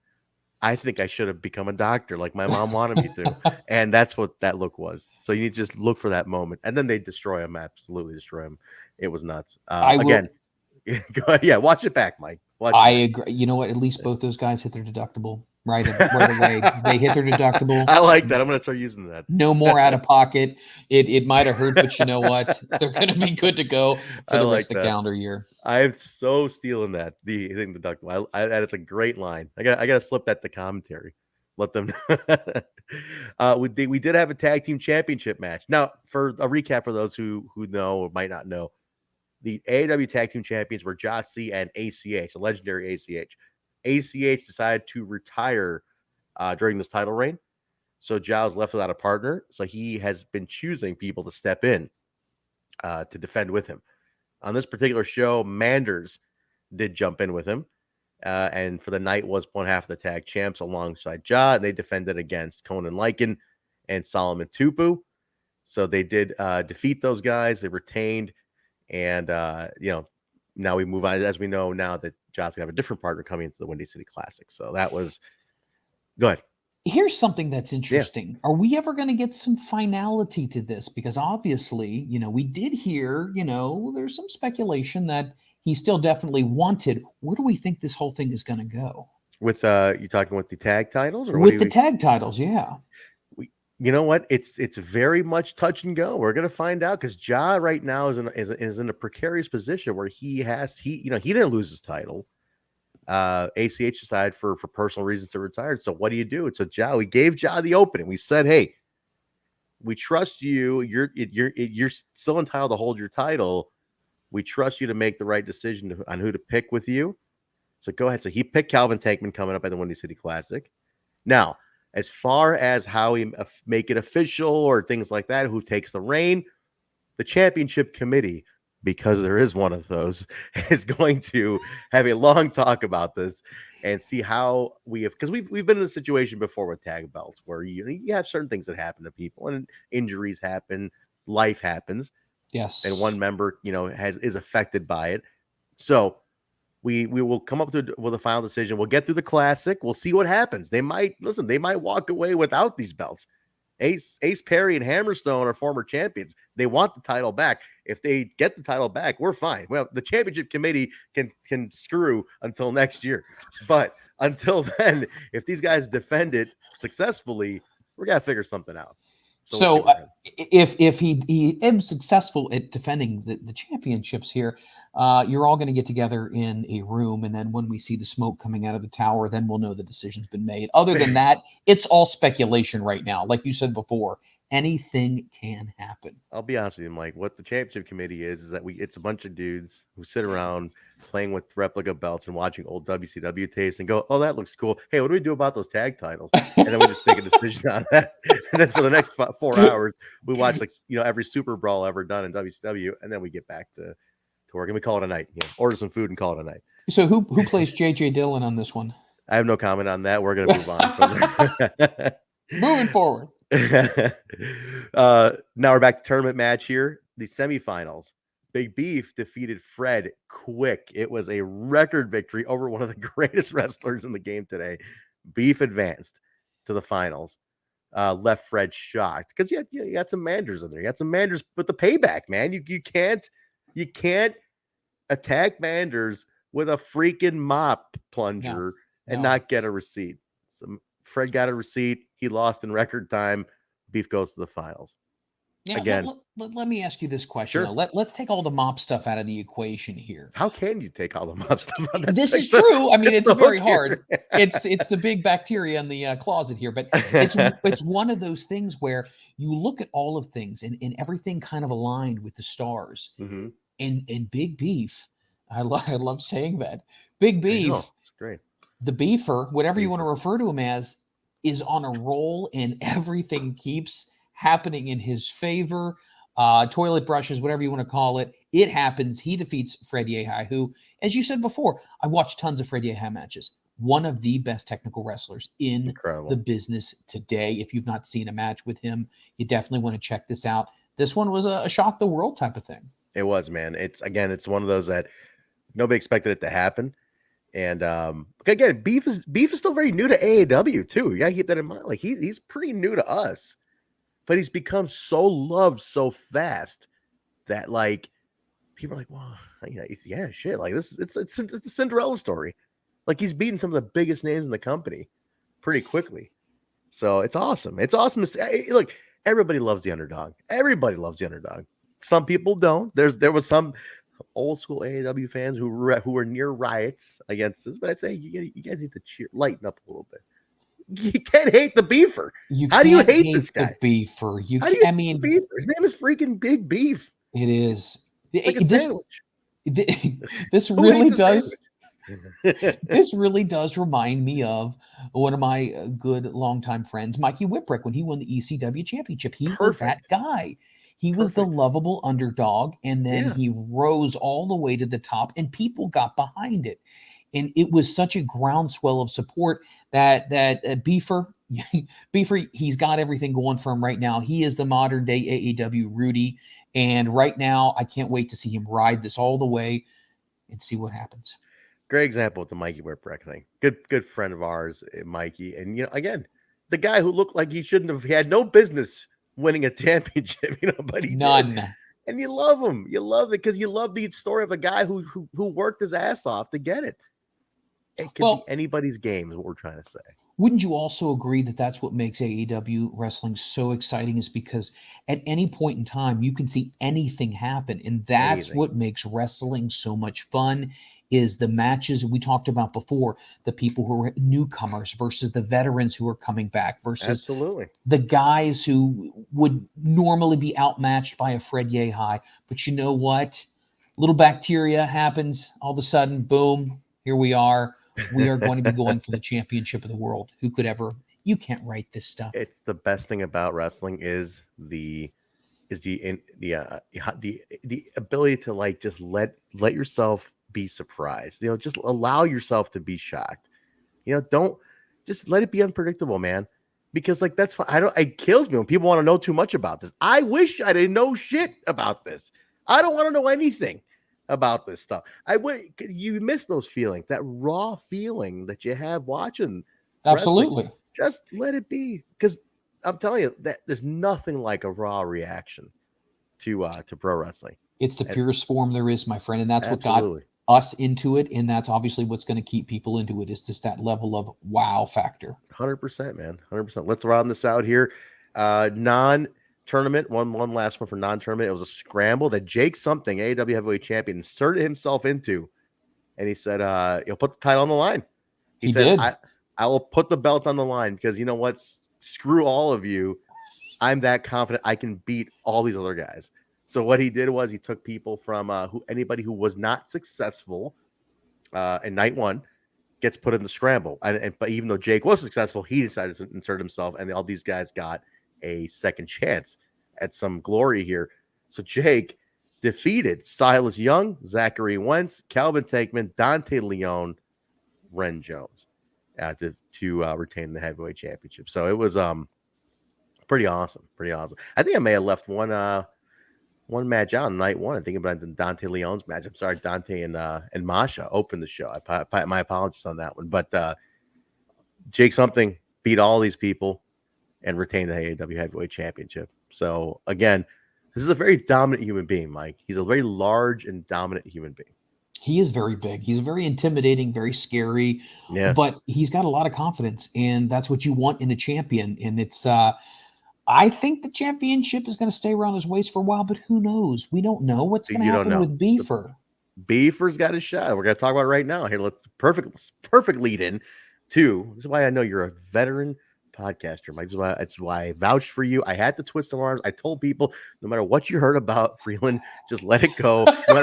S2: I think I should have become a doctor like my mom wanted me to. And that's what that look was. So you need to just look for that moment. And then they destroy him, absolutely destroy him. It was nuts. Again, go ahead. Yeah, watch it back, Mike.
S1: I agree. You know what? At least both those guys hit their deductible. right away. They hit their deductible.
S2: I like that. I'm going to start using that.
S1: No more out of pocket. It might have hurt, but you know what? They're going to be good to go for the rest of the calendar year.
S2: I'm so stealing that. The hitting deductible. That is a great line. I got to slip that to commentary. Let them know. We did have a tag team championship match. Now, for a recap for those who know or might not know, the AAW tag team champions were Josh C and ACH, a legendary ACH. ACH decided to retire during this title reign. So Giles left without a partner. So he has been choosing people to step in to defend with him. On this particular show, Manders did jump in with him. And for the night was one half of the tag champs alongside Ja. And they defended against Conan Lycan and Solomon Tupu. So they did defeat those guys. They retained. And, now we move on. As we know now that Ja's going to have a different partner coming into the Windy City Classic. So that was good.
S1: Here's something that's interesting. Yeah. Are we ever going to get some finality to this? Because obviously, we did hear, there's some speculation that he still definitely wanted. Where do we think this whole thing is going to go?
S2: With you talking with the tag titles, or
S1: with the tag titles? Yeah.
S2: You know what? It's very much touch and go. We're gonna find out because Ja right now is in a precarious position where he didn't lose his title. ACH decided for personal reasons to retire. So what do you do? So Ja, we gave Ja the opening. We said, hey, we trust you. You're still entitled to hold your title. We trust you to make the right decision on who to pick with you. So go ahead. So he picked Calvin Tankman coming up at the Windy City Classic. Now, as far as how we make it official or things like that, who takes the reign, the championship committee, because there is one of those, is going to have a long talk about this and see how we have, because we've been in a situation before with tag belts where you have certain things that happen to people and injuries happen, life happens.
S1: Yes.
S2: And one member, is affected by it. So we will come up with a final decision. We'll get through the classic. We'll see what happens. They might walk away without these belts. Ace Perry and Hammerstone are former champions. They want the title back. If they get the title back, we're fine. Well, the championship committee can screw until next year. But until then, if these guys defend it successfully, we're gonna figure something out.
S1: So if he is successful at defending the championships here, you're all going to get together in a room, and then when we see the smoke coming out of the tower, then we'll know the decision's been made. Other than that, it's all speculation right now. Like you said before, anything can happen.
S2: I'll be honest with you, Mike. What the championship committee is that it's a bunch of dudes who sit around playing with replica belts and watching old WCW tapes and go, "Oh, that looks cool. Hey, what do we do about those tag titles?" And then we just make a decision on that. And then for the next 4 hours, we watch every Super Brawl ever done in WCW, and then we get back to work and we call it a night. Order some food and call it a night. So
S1: who plays JJ Dillon on this one?
S2: I have no comment on that. We're gonna move on from there.
S1: Moving forward.
S2: Now we're back to tournament match here. The semifinals. Big Beef defeated Fred quick. It was a record victory over one of the greatest wrestlers in the game today. Beef advanced to the finals. Left Fred shocked because you had some Manders in there. You had some Manders, but the payback, man. You can't attack Manders with a freaking mop plunger and not get a receipt. So Fred got a receipt. He lost in record time. Beef goes to the finals.
S1: Yeah, again, let me ask you this question.
S2: Sure.
S1: Let's take all the mop stuff out of the equation here.
S2: How can you take all the mop stuff out?
S1: This is true. I mean, it's very hard. It's the big bacteria in the closet here, but it's one of those things where you look at all of things and everything kind of aligned with the stars.
S2: Mm-hmm.
S1: And Big Beef, I love saying that. Big Beef,
S2: it's great.
S1: The Beefer, whatever you want to refer to him as, is on a roll and everything keeps happening in his favor. Toilet brushes, whatever you want to call it. It happens. He defeats Fred Yehi, who, as you said before, I watched tons of Fred Yehi matches. One of the best technical wrestlers in the business today. If you've not seen a match with him, you definitely want to check this out. This one was a shock the world type of thing.
S2: It was, man. It's one of those that nobody expected it to happen. And again, Beef is still very new to AAW too. You gotta keep that in mind. Like he's pretty new to us, but he's become so loved so fast that like people are like, well, shit. Like this, it's a Cinderella story. Like he's beaten some of the biggest names in the company, pretty quickly. So it's awesome. It's awesome to see. Look, everybody loves the underdog. Everybody loves the underdog. Some people don't. There was some old school AAW fans who were near riots against this, but I say you guys need to lighten up a little bit. You can't hate the beefer. How do you hate this guy?
S1: The beefer.
S2: I mean, beefer. His name is freaking Big Beef.
S1: It is.
S2: It's like a sandwich.
S1: This really does. This really does remind me of one of my good longtime friends, Mikey Whipwreck, when he won the ECW championship. He was that guy. He was the lovable underdog, and then he rose all the way to the top, and people got behind it. And it was such a groundswell of support that Beefer, he's got everything going for him right now. He is the modern day AAW Rudy. And right now, I can't wait to see him ride this all the way and see what happens.
S2: Great example with the Mikey Whipwreck thing. Good friend of ours, Mikey. And, again, the guy who looked like he had no business winning a championship, but he did. And you love him. You love it because you love the story of a guy who worked his ass off to get it. It could be anybody's game is what we're trying to say.
S1: Wouldn't you also agree that that's what makes AAW wrestling so exciting, is because at any point in time, you can see anything happen. And that's what makes wrestling so much fun, is the matches we talked about before, the people who are newcomers versus the veterans who are coming back versus the guys who would normally be outmatched by a Fred Yehi. But you know what? Little bacteria happens. All of a sudden, boom, here we are. We are going to be going for the championship of the world. Who could ever? You can't write this stuff.
S2: It's the best thing about wrestling is the ability to just let yourself be surprised. Just allow yourself to be shocked. Don't just let it be unpredictable, man. Because that's fine. It kills me when people want to know too much about this. I wish I didn't know shit about this. I don't want to know anything about this stuff. You miss those feelings, that raw feeling that you have watching.
S1: Absolutely.
S2: Wrestling. Just let it be, because I'm telling you that there's nothing like a raw reaction to pro wrestling.
S1: It's the purest form there is, my friend, and that's what got us into it, and that's obviously what's going to keep people into it. Is just that level of wow factor.
S2: 100%, man, 100%. Let's round this out here. Non-tournament, one last one for non-tournament. It was a scramble that Jake something, AAW heavyweight champion, inserted himself into, and he said he'll put the title on the line. He said, I will put the belt on the line because you know what? Screw all of you. I'm that confident I can beat all these other guys. So what he did was he took people from anybody who was not successful in night one gets put in the scramble. But even though Jake was successful, he decided to insert himself, and all these guys got a second chance at some glory here. So Jake defeated Silas Young, Zachary Wentz, Calvin Tankman, Dante Leone, Ren Jones to retain the heavyweight championship. So it was pretty awesome. I think I may have left one match out on night one. I'm thinking about Dante Leone's match. I'm sorry, Dante and Masha opened the show. My apologies on that one. But Jake something beat all these people and retained the AAW heavyweight championship. So again, this is a very dominant human being, Mike. He's a very large and dominant human being.
S1: He is very big. He's very intimidating, very scary, but he's got a lot of confidence, and that's what you want in a champion. And it's, I think the championship is going to stay around his waist for a while, but who knows? We don't know what's going to happen with Beefer.
S2: Beefer's got a shot. We're going to talk about it right now. Here, let's perfect lead in to. This is why I know you're a veteran podcaster, Mike. That's why I vouched for you. I had to twist some arms. I told people, no matter what you heard about Freland, just let it go. No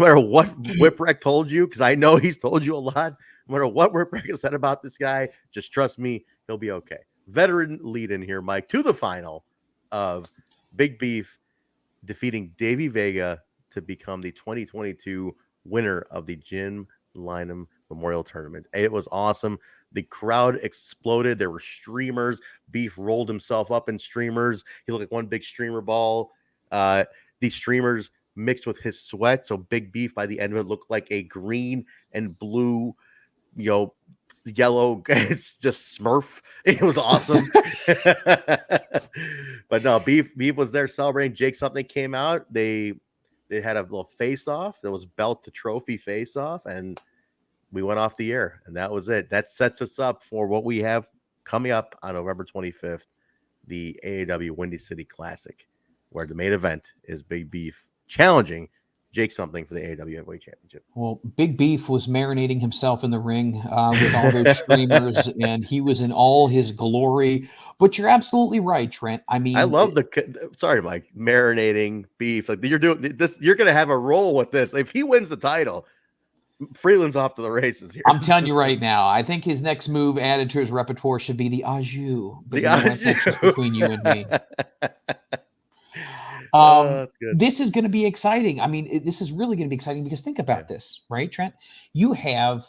S2: matter what Whipwreck told you, because I know he's told you a lot. No matter what Whipwreck has said about this guy, just trust me, he'll be okay. Veteran lead in here, Mike, to the final of Big Beef defeating Davey Vega to become the 2022 winner of the Jim Lynam Memorial Tournament. It was awesome. The crowd exploded. There were streamers. Beef rolled himself up in streamers. He looked like one big streamer ball. These streamers mixed with his sweat. So Big Beef by the end of it looked like a green and blue, yellow. It's just Smurf. It was awesome. But no, Beef was there celebrating. Jake something came out. They had a little face off. There was belt to trophy face off, and we went off the air, and that was it. That sets us up for what we have coming up on November 25th, the AAW Windy City Classic, where the main event is Big Beef challenging Jake Something for the AAW Heavyweight Championship.
S1: Well, Big Beef was marinating himself in the ring with all those streamers, and he was in all his glory. But you're absolutely right, Trent. I mean,
S2: I love sorry, Mike, marinating beef. Like you're doing this, you're going to have a role with this. If he wins the title, Freeland's off to the races here.
S1: I'm telling you right now, I think his next move added to his repertoire should be the au jus. But that's just between you and me.
S2: That's good.
S1: This is going to be exciting. I mean, this is really going to be exciting because think about this, right, Trent? You have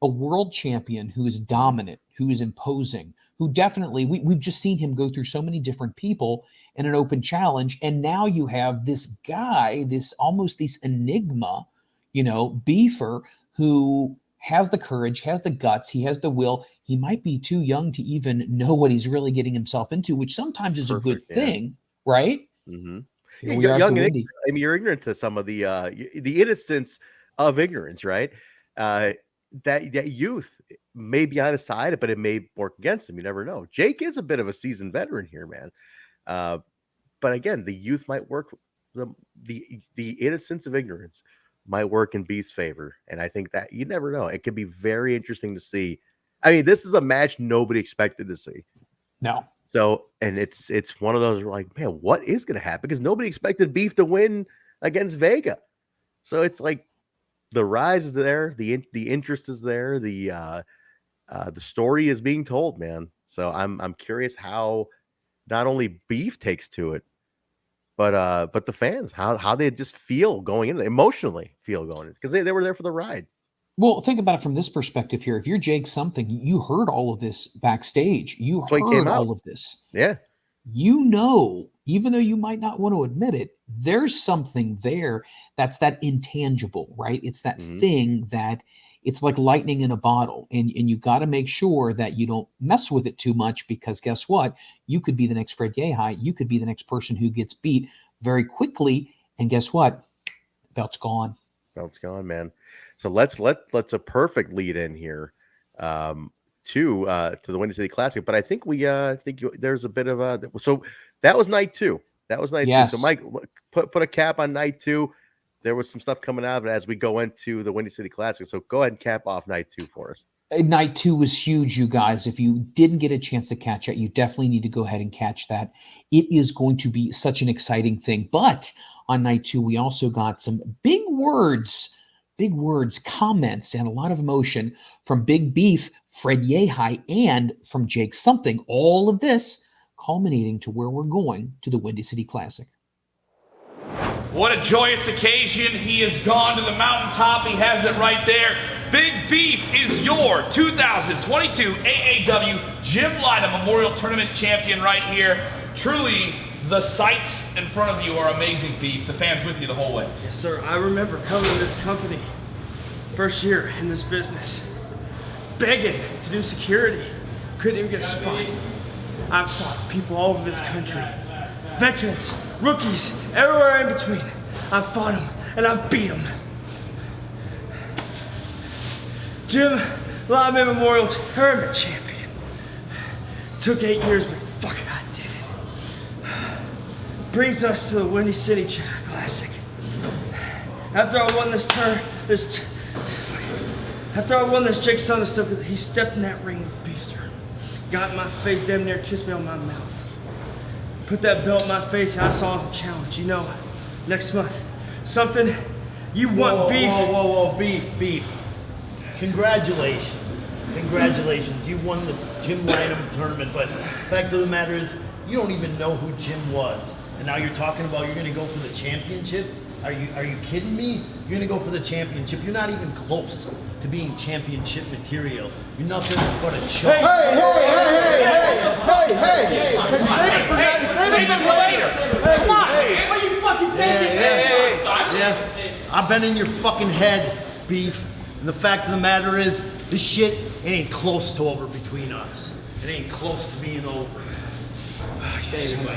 S1: a world champion who is dominant, who is imposing, who definitely, we've just seen him go through so many different people in an open challenge. And now you have this guy, this enigma, beefer, who has the courage, has the guts, he has the will. He might be too young to even know what he's really getting himself into, which sometimes is a good thing, right?
S2: Mm-hmm. You're young and ignorant. I mean, you're ignorant to some of the innocence of ignorance, right? That youth may be on his side, but it may work against him. You never know. Jake is a bit of a seasoned veteran here, man. But again, the youth might work. The innocence of ignorance might work in Beef's favor, and I think that you never know. It could be very interesting to see. I mean, this is a match nobody expected to see.
S1: No.
S2: So, and it's one of those like, man, what is going to happen? Because nobody expected Beef to win against Vega. So it's like the rise is there, the interest is there, the story is being told, man. So I'm curious how not only Beef takes to it, but the fans, how they just feel going in, emotionally feel going in, because they were there for the ride.
S1: Well, think about it from this perspective here. If you're Jake Something, you heard all of this backstage. You heard all of this.
S2: Yeah.
S1: Even though you might not want to admit it, there's something there that's that intangible, right? It's that thing that it's like lightning in a bottle. And you got to make sure that you don't mess with it too much, because guess what? You could be the next Fred Yehai. You could be the next person who gets beat very quickly. And guess what? The belt's gone.
S2: Belt's gone, man. So let's a perfect lead in here to the Windy City Classic. But I think there's a bit of so that was night two.
S1: Yes.
S2: So Mike, put a cap on night two. There was some stuff coming out of it as we go into the Windy City Classic. So go ahead and cap off night two for us.
S1: Night two was huge, you guys. If you didn't get a chance to catch it, you definitely need to go ahead and catch that. It is going to be such an exciting thing. But on night two, we also got some big words, comments, and a lot of emotion from Big Beef, Fred Yehai, and from Jake Something. All of this culminating to where we're going to the Windy City Classic.
S3: What a joyous occasion. He has gone to the mountaintop. He has it right there. Big Beef is your 2022 AAW Jim Lynam Memorial Tournament champion right here. Truly, the sights in front of you are amazing, Beef. The fans with you the whole way.
S4: Yes, sir. I remember coming to this company, first year in this business, begging to do security. Couldn't even get a spot. I've fought people all over this country. Veterans, rookies, everywhere in between. I've fought them and I've beat them. Jim Lynam Memorial Tournament champion. Took 8 years, but fuck it, I did it. Brings us to the Windy City Classic. After I won this Jake Something, he stepped in that ring with Beefster. Got in my face, damn near kissed me on my mouth. Put that belt in my face and I saw it as a challenge. Next month, Something, you want beef.
S5: Whoa, beef. Congratulations. You won the Jim Lynam tournament, but the fact of the matter is, you don't even know who Jim was. And now you're talking about you're gonna go for the championship? Are you kidding me? You're gonna go for the championship. You're not even close to being championship material. You're nothing but a choke.
S3: Hey! Save it for later. Come on, man. What are you fucking thinking?
S5: Yeah. I've been in your fucking head, Beef. And the fact of the matter is, this shit ain't close to over between us. It ain't close to being over.
S4: You've seen your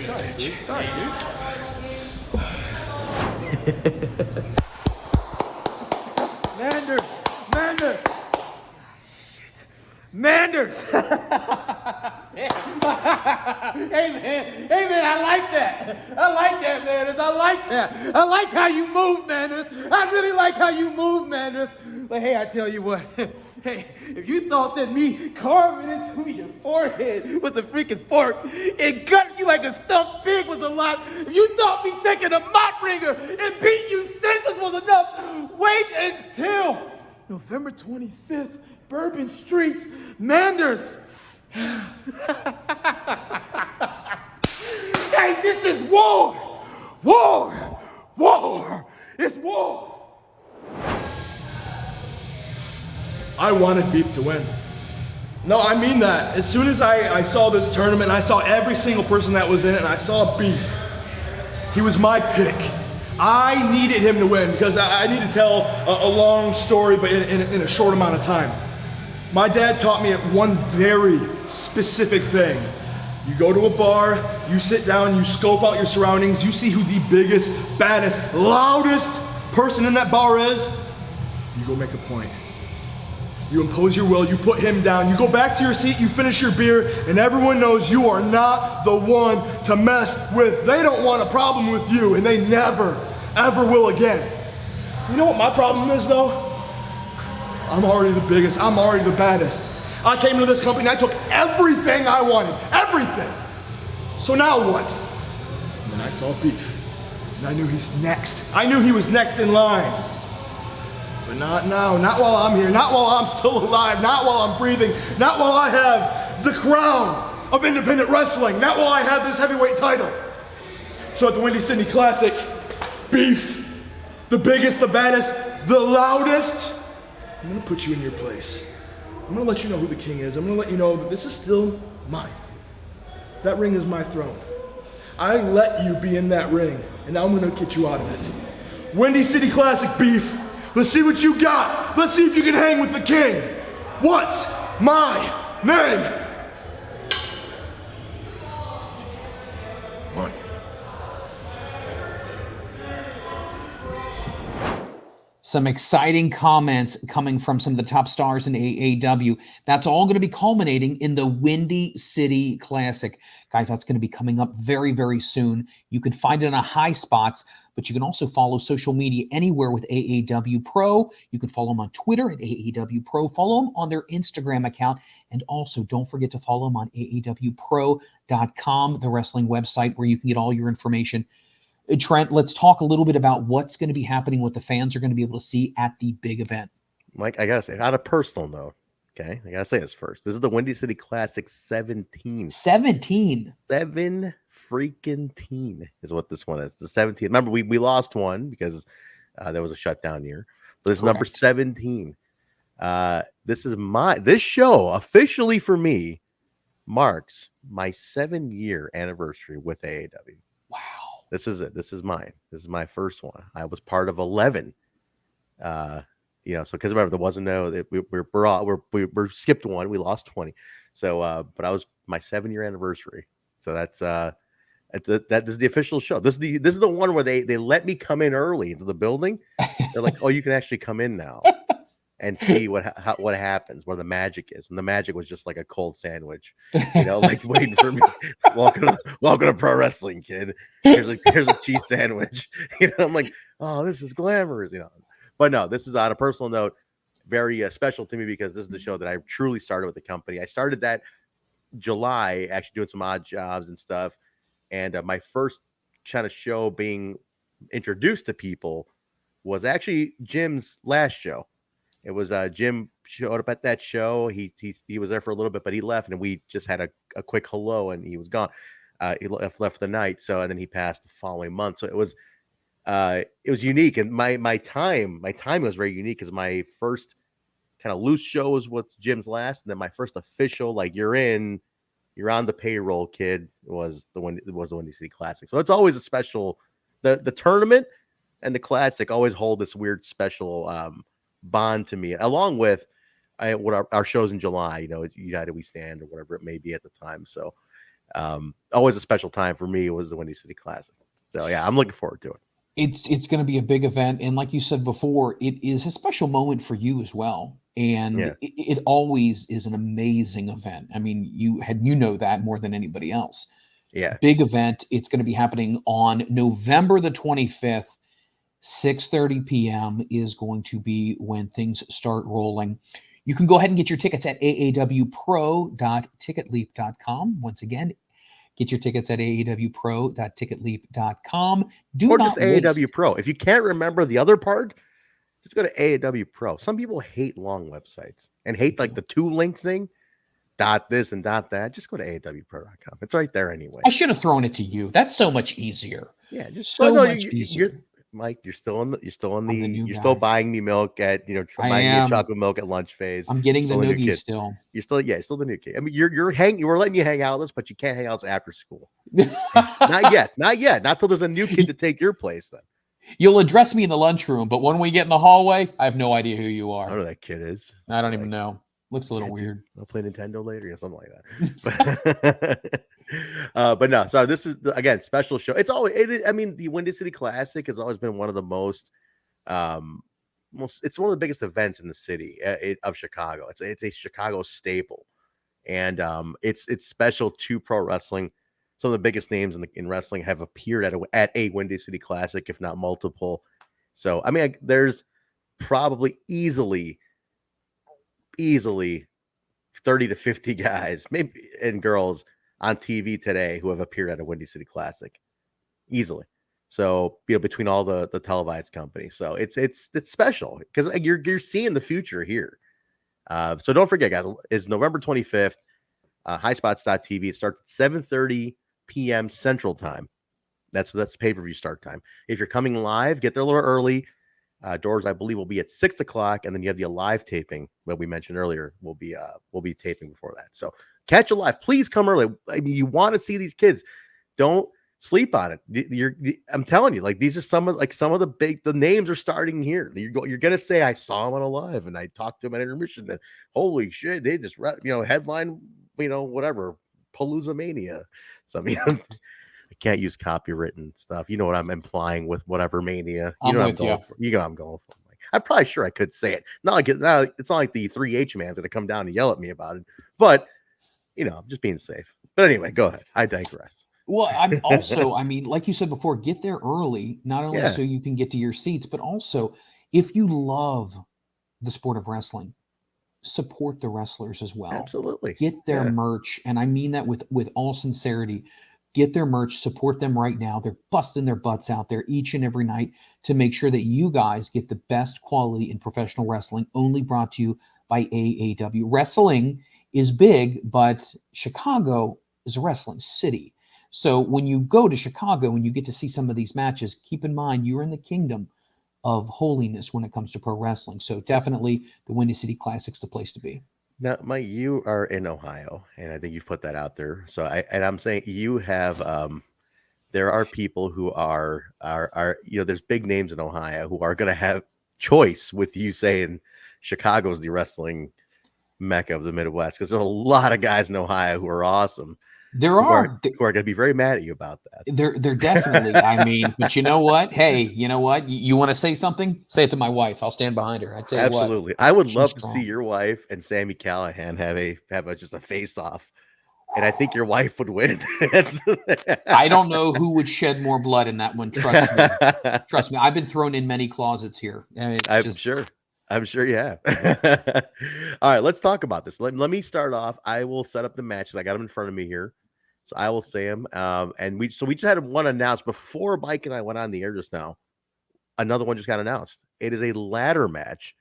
S4: bitch.
S3: It's all right, dude.
S5: Manders!
S4: Manders. Hey man, I like that, Manders. I like how you move, Manders. I really like how you move, Manders. But hey, I tell you what, hey, if you thought that me carving into your forehead with a freaking fork and cutting you like a stuffed pig was a lot, if you thought me taking a mop ringer and beating you senseless was enough, wait until November 25th, Bourbon Street, Manders. Hey, this is war! War! War! It's war!
S6: I wanted Beef to win. No, I mean that. As soon as I saw this tournament, I saw every single person that was in it, and I saw Beef. He was my pick. I needed him to win because I need to tell a long story, but in a short amount of time. My dad taught me one very specific thing. You go to a bar, you sit down, you scope out your surroundings, you see who the biggest, baddest, loudest person in that bar is, you go make a point. You impose your will, you put him down, you go back to your seat, you finish your beer, and everyone knows you are not the one to mess with. They don't want a problem with you, and they never, ever will again. You know what my problem is though? I'm already the biggest, I'm already the baddest. I came into this company and I took everything I wanted, everything. So now what? And then I saw Beef, and I knew he's next. I knew he was next in line. But not now, not while I'm here, not while I'm still alive, not while I'm breathing, not while I have the crown of independent wrestling, not while I have this heavyweight title. So at the Windy City Classic, Beef, the biggest, the baddest, the loudest, I'm gonna put you in your place. I'm gonna let you know who the king is. I'm gonna let you know that this is still mine. That ring is my throne. I let you be in that ring, and now I'm gonna get you out of it. Windy City Classic, Beef. Let's see what you got. Let's see if you can hang with the king. What's my name? Money.
S1: Some exciting comments coming from some of the top stars in AAW. That's all going to be culminating in the Windy City Classic. Guys, that's going to be coming up very, very soon. You can find it on high spots, but you can also follow social media anywhere with AAW Pro. You can follow them on Twitter at AAW Pro. Follow them on their Instagram account. And also, don't forget to follow them on AAWPro.com, the wrestling website where you can get all your information. Trent, let's talk a little bit about what's going to be happening, what the fans are going to be able to see at the big event.
S2: Mike, I got to say, on a personal note, okay, I got to say this first. This is the Windy City Classic 17.
S1: 17.
S2: 7 freaking teen is what this one is. The 17th. Remember, we lost one because there was a shutdown year. But this is number 17. This show officially for me marks my 7-year anniversary with AAW.
S1: Wow.
S2: This is it. This is mine. This is my first one. I was part of 11. So because remember there wasn't we skipped one. We lost 20. So, but I was my 7-year anniversary. So that's this is the official show. This is the one where they let me come in early into the building. They're like, oh, you can actually come in now and see what happens, where the magic is. And the magic was just like a cold sandwich, like waiting for me. Welcome to pro wrestling, kid. Here's a cheese sandwich. I'm like, oh, this is glamorous, But no, this is on a personal note, very special to me because this is the show that I truly started with the company. I started that July, actually doing some odd jobs and stuff. And my first kind of show being introduced to people was actually Jim's last show. It was Jim showed up at that show. He was there for a little bit, but he left, and we just had a quick hello, and he was gone. He left for the night. So, and then he passed the following month. So it was unique, and my time was very unique because my first kind of loose show was with Jim's last, and then my first official, like you're on the payroll, kid, was the Windy City Classic. So it's always a special. The tournament and the Classic always hold this weird special bond to me, along with what our shows in July. United We Stand or whatever it may be at the time. So always a special time for me was the Windy City Classic. So yeah, I'm looking forward to it.
S1: It's going to be a big event, and like you said before, it is a special moment for you as well. And
S2: Yeah.
S1: it always is an amazing event. I mean, you know that more than anybody else.
S2: Yeah.
S1: Big event. It's going to be happening on November the 25th. 6:30 p.m. is going to be when things start rolling. You can go ahead and get your tickets at aawpro.ticketleap.com. Once again, get your tickets at aawpro.ticketleap.com.
S2: Or just AAW Pro. If you can't remember the other part, just go to AAW Pro. Some people hate long websites and hate like the 2-link thing. Dot this and dot that. Just go to aawpro.com. It's right there anyway.
S1: I should have thrown it to you. That's so much easier.
S2: Yeah, just
S1: so much easier.
S2: Mike, you're still on the you're still
S1: guy.
S2: still buying me milk at buying me a chocolate milk at lunch phase.
S1: I'm getting the noogies still.
S2: You're still the new kid. I mean, we're letting you hang out with us, but you can't hang out after school. Not yet. Not till there's a new kid to take your place. Then
S1: you'll address me in the lunchroom, but when we get in the hallway, I have no idea who you are.
S2: I don't know who that kid is.
S1: I don't even know. Looks a little weird.
S2: I'll play Nintendo later or something like that. But no, so this is again special show. It's always I mean, the Windy City Classic has always been one of the most it's one of the biggest events in the city of Chicago. It's a Chicago staple. And it's special to pro wrestling. Some of the biggest names in wrestling have appeared at a Windy City Classic, if not multiple. So I mean, there's probably easily 30 to 50 guys, maybe, and girls on TV today who have appeared at a Windy City Classic easily. So, between all the televised companies. So it's special because you're seeing the future here. So don't forget, guys, it's November 25th, highspots.tv. It starts at 7:30 p.m. Central Time. That's pay-per-view start time. If you're coming live, get there a little early. Doors, I believe, will be at 6 o'clock, and then you have the live taping that we mentioned earlier. We'll be taping before that. So catch a live. Please come early. I mean, you want to see these kids. Don't sleep on it. I'm telling you, like, these are some of the names are starting here. You're gonna say, I saw him on a live, and I talked to him at intermission. And holy shit, they just headline, whatever, Palooza Mania. So I mean. I can't use copywritten stuff. You know what I'm implying with whatever mania. You know what I'm going for. You know what I'm going for. I'm probably sure I could say it. It's not like the 3H man's going to come down and yell at me about it. But, I'm just being safe. But anyway, go ahead. I digress.
S1: Well, I'm also, I mean, like you said before, get there early, not only so you can get to your seats, but also if you love the sport of wrestling, support the wrestlers as well.
S2: Absolutely.
S1: Get their merch. And I mean that with all sincerity. Get their merch, support them right now. They're busting their butts out there each and every night to make sure that you guys get the best quality in professional wrestling, only brought to you by AAW. Wrestling is big, but Chicago is a wrestling city. So when you go to Chicago and you get to see some of these matches, keep in mind you're in the kingdom of holiness when it comes to pro wrestling. So definitely the Windy City Classic's the place to be.
S2: Now, Mike, you are in Ohio, and I think you've put that out there. So I'm saying you have, there are people who are, there's big names in Ohio who are going to have choice with you saying Chicago's the wrestling mecca of the Midwest. Because there's a lot of guys in Ohio who are awesome.
S1: Who are
S2: going to be very mad at you about that.
S1: They're definitely, I mean, but you know what? Hey, you know what? You want to say something? Say it to my wife. I'll stand behind her. I tell you
S2: absolutely. I would love to see your wife and Sami Callihan have just a face off, and I think your wife would win.
S1: I don't know who would shed more blood in that one. Trust me. Trust me. I've been thrown in many closets here.
S2: I'm sure you have. All right, let's talk about this. Let me start off. I will set up the matches. I got them in front of me here. So I will say them. And we just had one announced before Mike and I went on the air just now. Another one just got announced. It is a ladder match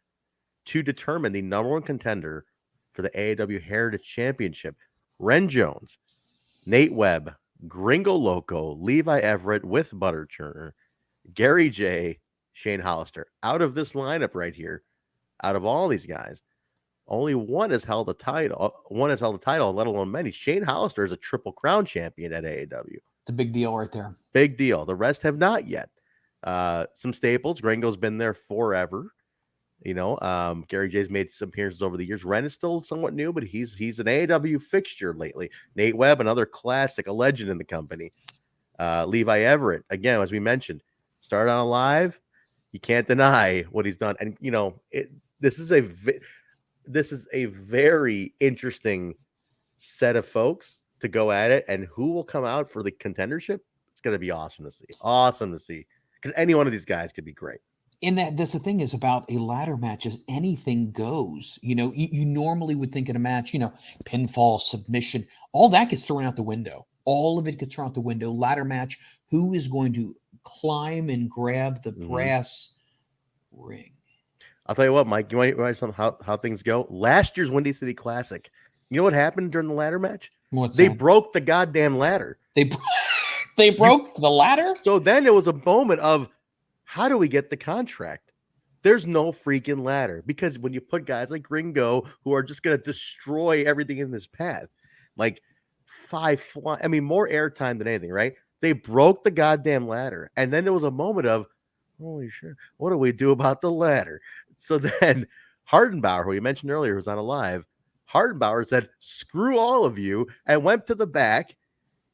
S2: to determine the number one contender for the AAW Heritage Championship. Ren Jones, Nate Webb, Gringo Loco, Levi Everett with Butter Turner, Gary J, Shane Hollister. Out of this lineup right here, out of all these guys, only one has held a title. Let alone many. Shane Hollister is a Triple Crown champion at AAW.
S1: It's a big deal right there.
S2: Big deal. The rest have not yet. Some staples. Gringo's been there forever. Gary J's made some appearances over the years. Ren is still somewhat new, but he's an AAW fixture lately. Nate Webb, another classic, a legend in the company. Levi Everett, again, as we mentioned, started on a live. You can't deny what he's done. And, this is this is a very interesting set of folks to go at it, and who will come out for the contendership. It's going to be awesome to see. Awesome to see, because any one of these guys could be great.
S1: And that's the thing is about a ladder match is anything goes. You normally would think in a match, pinfall, submission, all that gets thrown out the window. All of it gets thrown out the window. Ladder match, who is going to climb and grab the brass ring?
S2: I'll tell you what, Mike, you want to know how things go? Last year's Windy City Classic, you know what happened during the ladder match? They broke the goddamn ladder.
S1: They broke the ladder?
S2: So then it was a moment of, how do we get the contract? There's no freaking ladder, because when you put guys like Gringo who are just going to destroy everything in this path, like more airtime than anything, right? They broke the goddamn ladder. And then there was a moment of, holy shit, what do we do about the ladder? So then Hardenbauer, who you mentioned earlier, was on a live, Hardenbauer said, screw all of you, and went to the back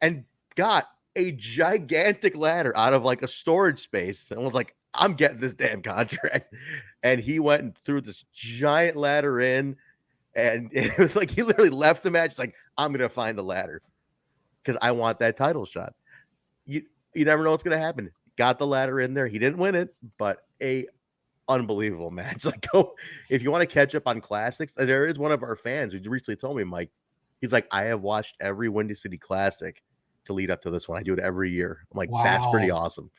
S2: and got a gigantic ladder out of like a storage space and was like, I'm getting this damn contract. And he went and threw this giant ladder in, and it was like he literally left the match. It's like, I'm gonna find a ladder because I want that title shot. You never know what's gonna happen. Got the ladder in there. He didn't win it, but a unbelievable match. Like, if you want to catch up on classics, there is one of our fans who recently told me, Mike, he's like, I have watched every Windy City Classic to lead up to this one. I do it every year. I'm like, wow. That's pretty awesome.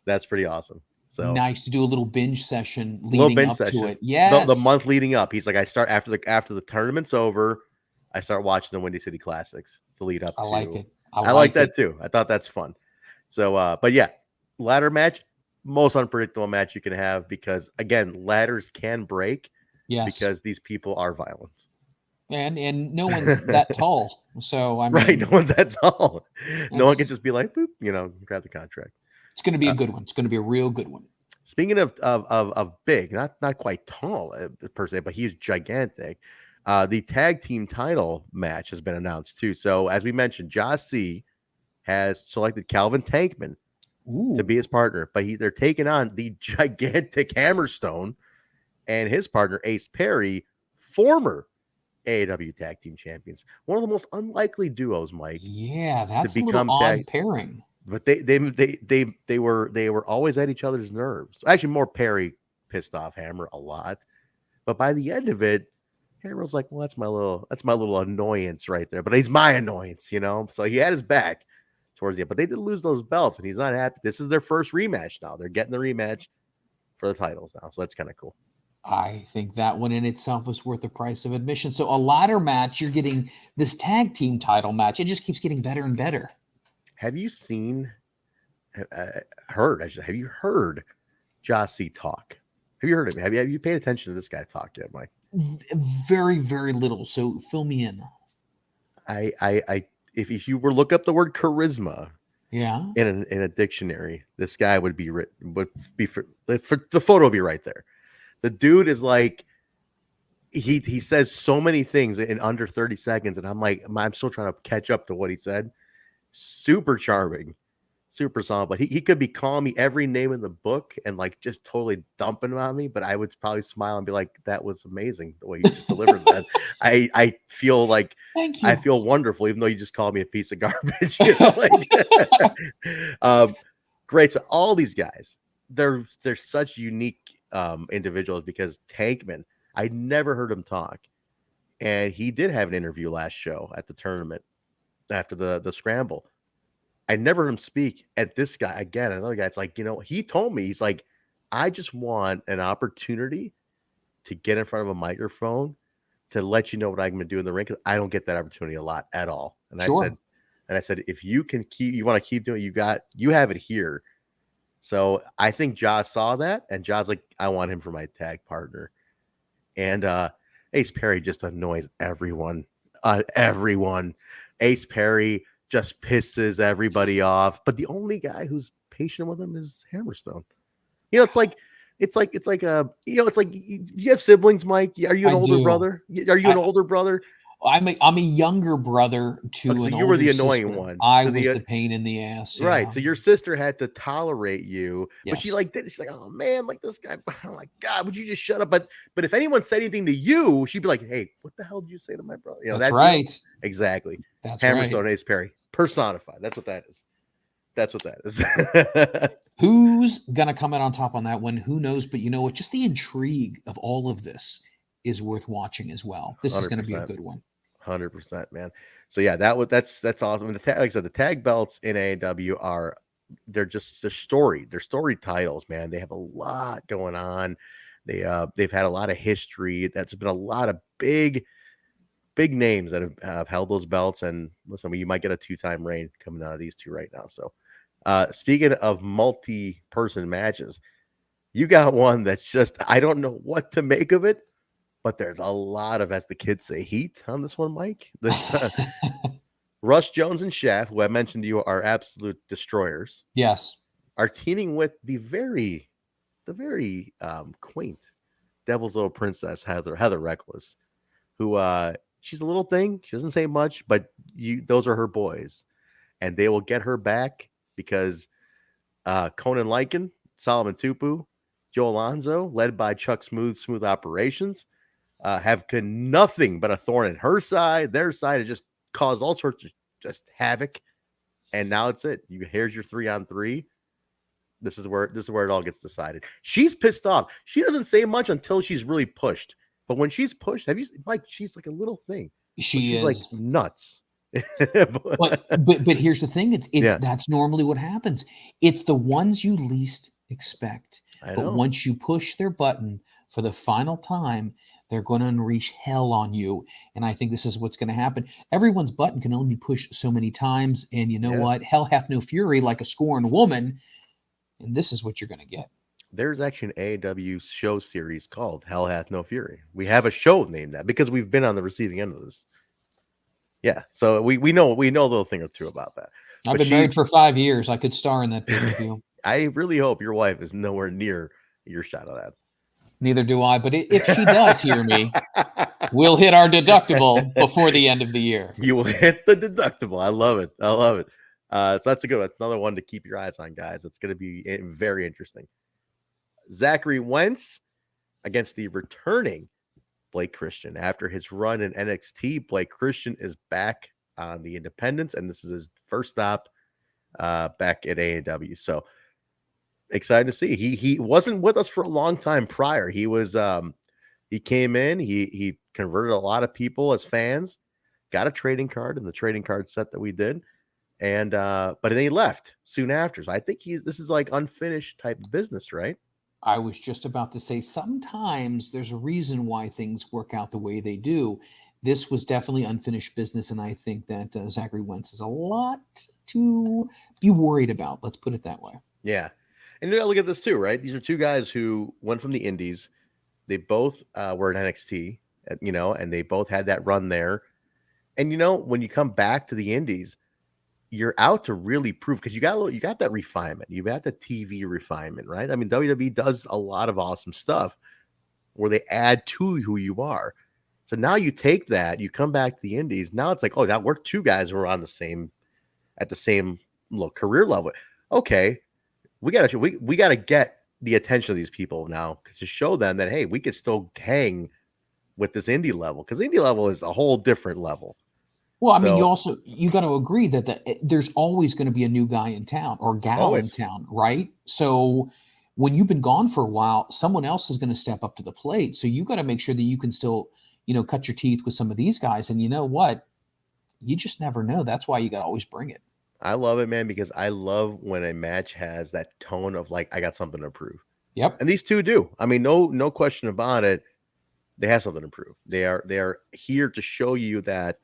S2: That's pretty awesome. So
S1: nice to do a little binge session leading up to it.
S2: Yeah, the month leading up. He's like, I start after the tournament's over, I start watching the Windy City Classics to lead up.
S1: I like it.
S2: I like that too. I thought that's fun. So, but yeah, ladder match, most unpredictable match you can have, because again, ladders can break.
S1: Yes, because
S2: these people are violent.
S1: And no one's that tall. So I mean,
S2: right, no one's that tall. No one can just be like, boop, grab the contract.
S1: It's going to be a good one. It's going to be a real good one.
S2: Speaking of big, not quite tall per se, but he's gigantic. The tag team title match has been announced too. So as we mentioned, Josh C has selected Calvin Tankman to be his partner, but they're taking on the gigantic Hammerstone and his partner Ace Perry, former AAW tag team champions. One of the most unlikely duos, Mike.
S1: Yeah, that's a little odd pairing.
S2: But they were always at each other's nerves. Actually, more Perry pissed off Hammer a lot. But by the end of it, Hammer was like, well, that's my little annoyance right there. But he's my annoyance, So he had his back towards the end. But they did lose those belts, and he's not happy. This is their first rematch now. They're getting the rematch for the titles now. So that's kind of cool.
S1: I think that one in itself was worth the price of admission. So a ladder match, you're getting this tag team title match. It just keeps getting better and better.
S2: Have you heard Josh C talk? Have you heard of him? Have you paid attention to this guy talk yet, Mike?
S1: Very, very little. So fill me in.
S2: If you were to look up the word charisma, in a dictionary, this guy would be for the photo would be right there. The dude is like, he says so many things in under 30 seconds, and I'm like, I'm still trying to catch up to what he said. Super charming, super solid, but he could be calling me every name in the book and like just totally dumping on me, but I would probably smile and be like, that was amazing the way you just delivered that. I feel like, thank you. I feel wonderful, even though you just called me a piece of garbage. Great. So all these guys, they're such unique individuals, because Tankman, I never heard him talk, and he did have an interview last show at the tournament after the scramble. I never heard him speak. At this guy, again, another guy, it's like, he told me, he's like, I just want an opportunity to get in front of a microphone to let you know what I'm going to do in the ring, because I don't get that opportunity a lot at all. And I said, if you want to keep doing it, you have it here. So I think Josh saw that, and Josh's like, I want him for my tag partner. And Ace Perry just annoys everyone. Ace Perry just pisses everybody off. But the only guy who's patient with him is Hammerstone. It's like you have siblings, Mike? Are you an older brother? Are you an older brother?
S1: I'm a younger brother to
S2: So
S1: an
S2: you were the
S1: older
S2: annoying
S1: sister.
S2: one.
S1: I
S2: So
S1: was
S2: the
S1: the pain in the ass.
S2: right.
S1: Yeah.
S2: So your sister had to tolerate you, but she
S1: Yes.
S2: like did. She's like, oh man, like this guy. I'm like, God, would you just shut up? But if anyone said anything to you, she'd be like, hey, what the hell did you say to my brother? You know
S1: That's
S2: that deal?
S1: right.
S2: Exactly.
S1: That's
S2: Hammerstone
S1: right.
S2: Ace Perry personified. That's what that is. That's what that is.
S1: Who's gonna come out on top on that one? Who knows? But you know what? Just the intrigue of all of this is worth watching as well. This is going to be a
S2: 100%.
S1: good one.
S2: 100%, man. So yeah, that's awesome. Like I said, the tag belts in AAW are they're story titles, man. They have a lot going on. They've had a lot of history. That's been a lot of big names that have held those belts. And listen, you might get a 2-time reign coming out of these two right now. So speaking of multi-person matches, you got one that's just I don't know what to make of it. But there's a lot of, as the kids say, heat on this one, Mike. This Rush Jones and Shaft, who I mentioned to you are absolute destroyers,
S1: Yes.
S2: are teaming with the very quaint Devil's Little Princess, Heather Reckless, who she's a little thing. She doesn't say much, but those are her boys. And they will get her back because Conan Lycan, Solomon Tupu, Joe Alonzo, led by Chuck Smooth Operations, have nothing but a thorn in her side. Their side has just caused all sorts of just havoc. And now it's it. Here's your 3-on-3. This is where it all gets decided. She's pissed off. She doesn't say much until she's really pushed. But when she's pushed, have you like she's like a little thing. She's like nuts.
S1: but here's the thing. It's
S2: Yeah.
S1: That's normally what happens. It's the ones you least expect.
S2: I
S1: But
S2: know.
S1: once you push their button for the final time, they're going to unleash hell on you. And I think this is what's going to happen. Everyone's button can only be pushed so many times. And you know what? Hell hath no fury like a scorned woman. And this is what you're going to get.
S2: There's actually an AAW show series called Hell Hath No Fury. We have a show named that because we've been on the receiving end of this. Yeah. So we know a little thing or two about that.
S1: I've been married for 5 years. I could star in that pay-per-view.
S2: I really hope your wife is nowhere near your shot of that.
S1: Neither do I. But if she does hear me, we'll hit our deductible before the end of the year.
S2: You will hit the deductible. I love it. So that's a good one. That's another one to keep your eyes on, guys. It's going to be very interesting. Zachary Wentz against the returning Blake Christian. After his run in NXT, Blake Christian is back on the independents, and this is his first stop back at AAW. So excited to see. He wasn't with us for a long time prior. He was he came in, he converted a lot of people as fans, got a trading card in the trading card set that we did. And but then he left soon after. So I think this is like unfinished type of business, right?
S1: I was just about to say sometimes there's a reason why things work out the way they do. This was definitely unfinished business, and I think that Zachary Wentz is a lot to be worried about. Let's put it that way.
S2: Yeah. And you got to look at this too, right? These are two guys who went from the indies. They both were in NXT, and they both had that run there. And, when you come back to the indies, you're out to really prove because you got that refinement. You got the TV refinement, right? I mean, WWE does a lot of awesome stuff where they add to who you are. So now you take that, you come back to the indies. Now it's like, oh, now we're two guys who are on at the same career level. Okay, we gotta get the attention of these people now to show them that hey, we could still hang with this indie level because indie level is a whole different level.
S1: Well, I mean, you got to agree that there's always going to be a new guy in town or gal in town, right? So when you've been gone for a while, someone else is going to step up to the plate. So you got to make sure that you can still, cut your teeth with some of these guys. And you know what? You just never know. That's why you got to always bring it.
S2: I love it, man, because I love when a match has that tone of like, I got something to prove.
S1: Yep.
S2: And these two do. I mean, no question about it. They have something to prove. They are here to show you that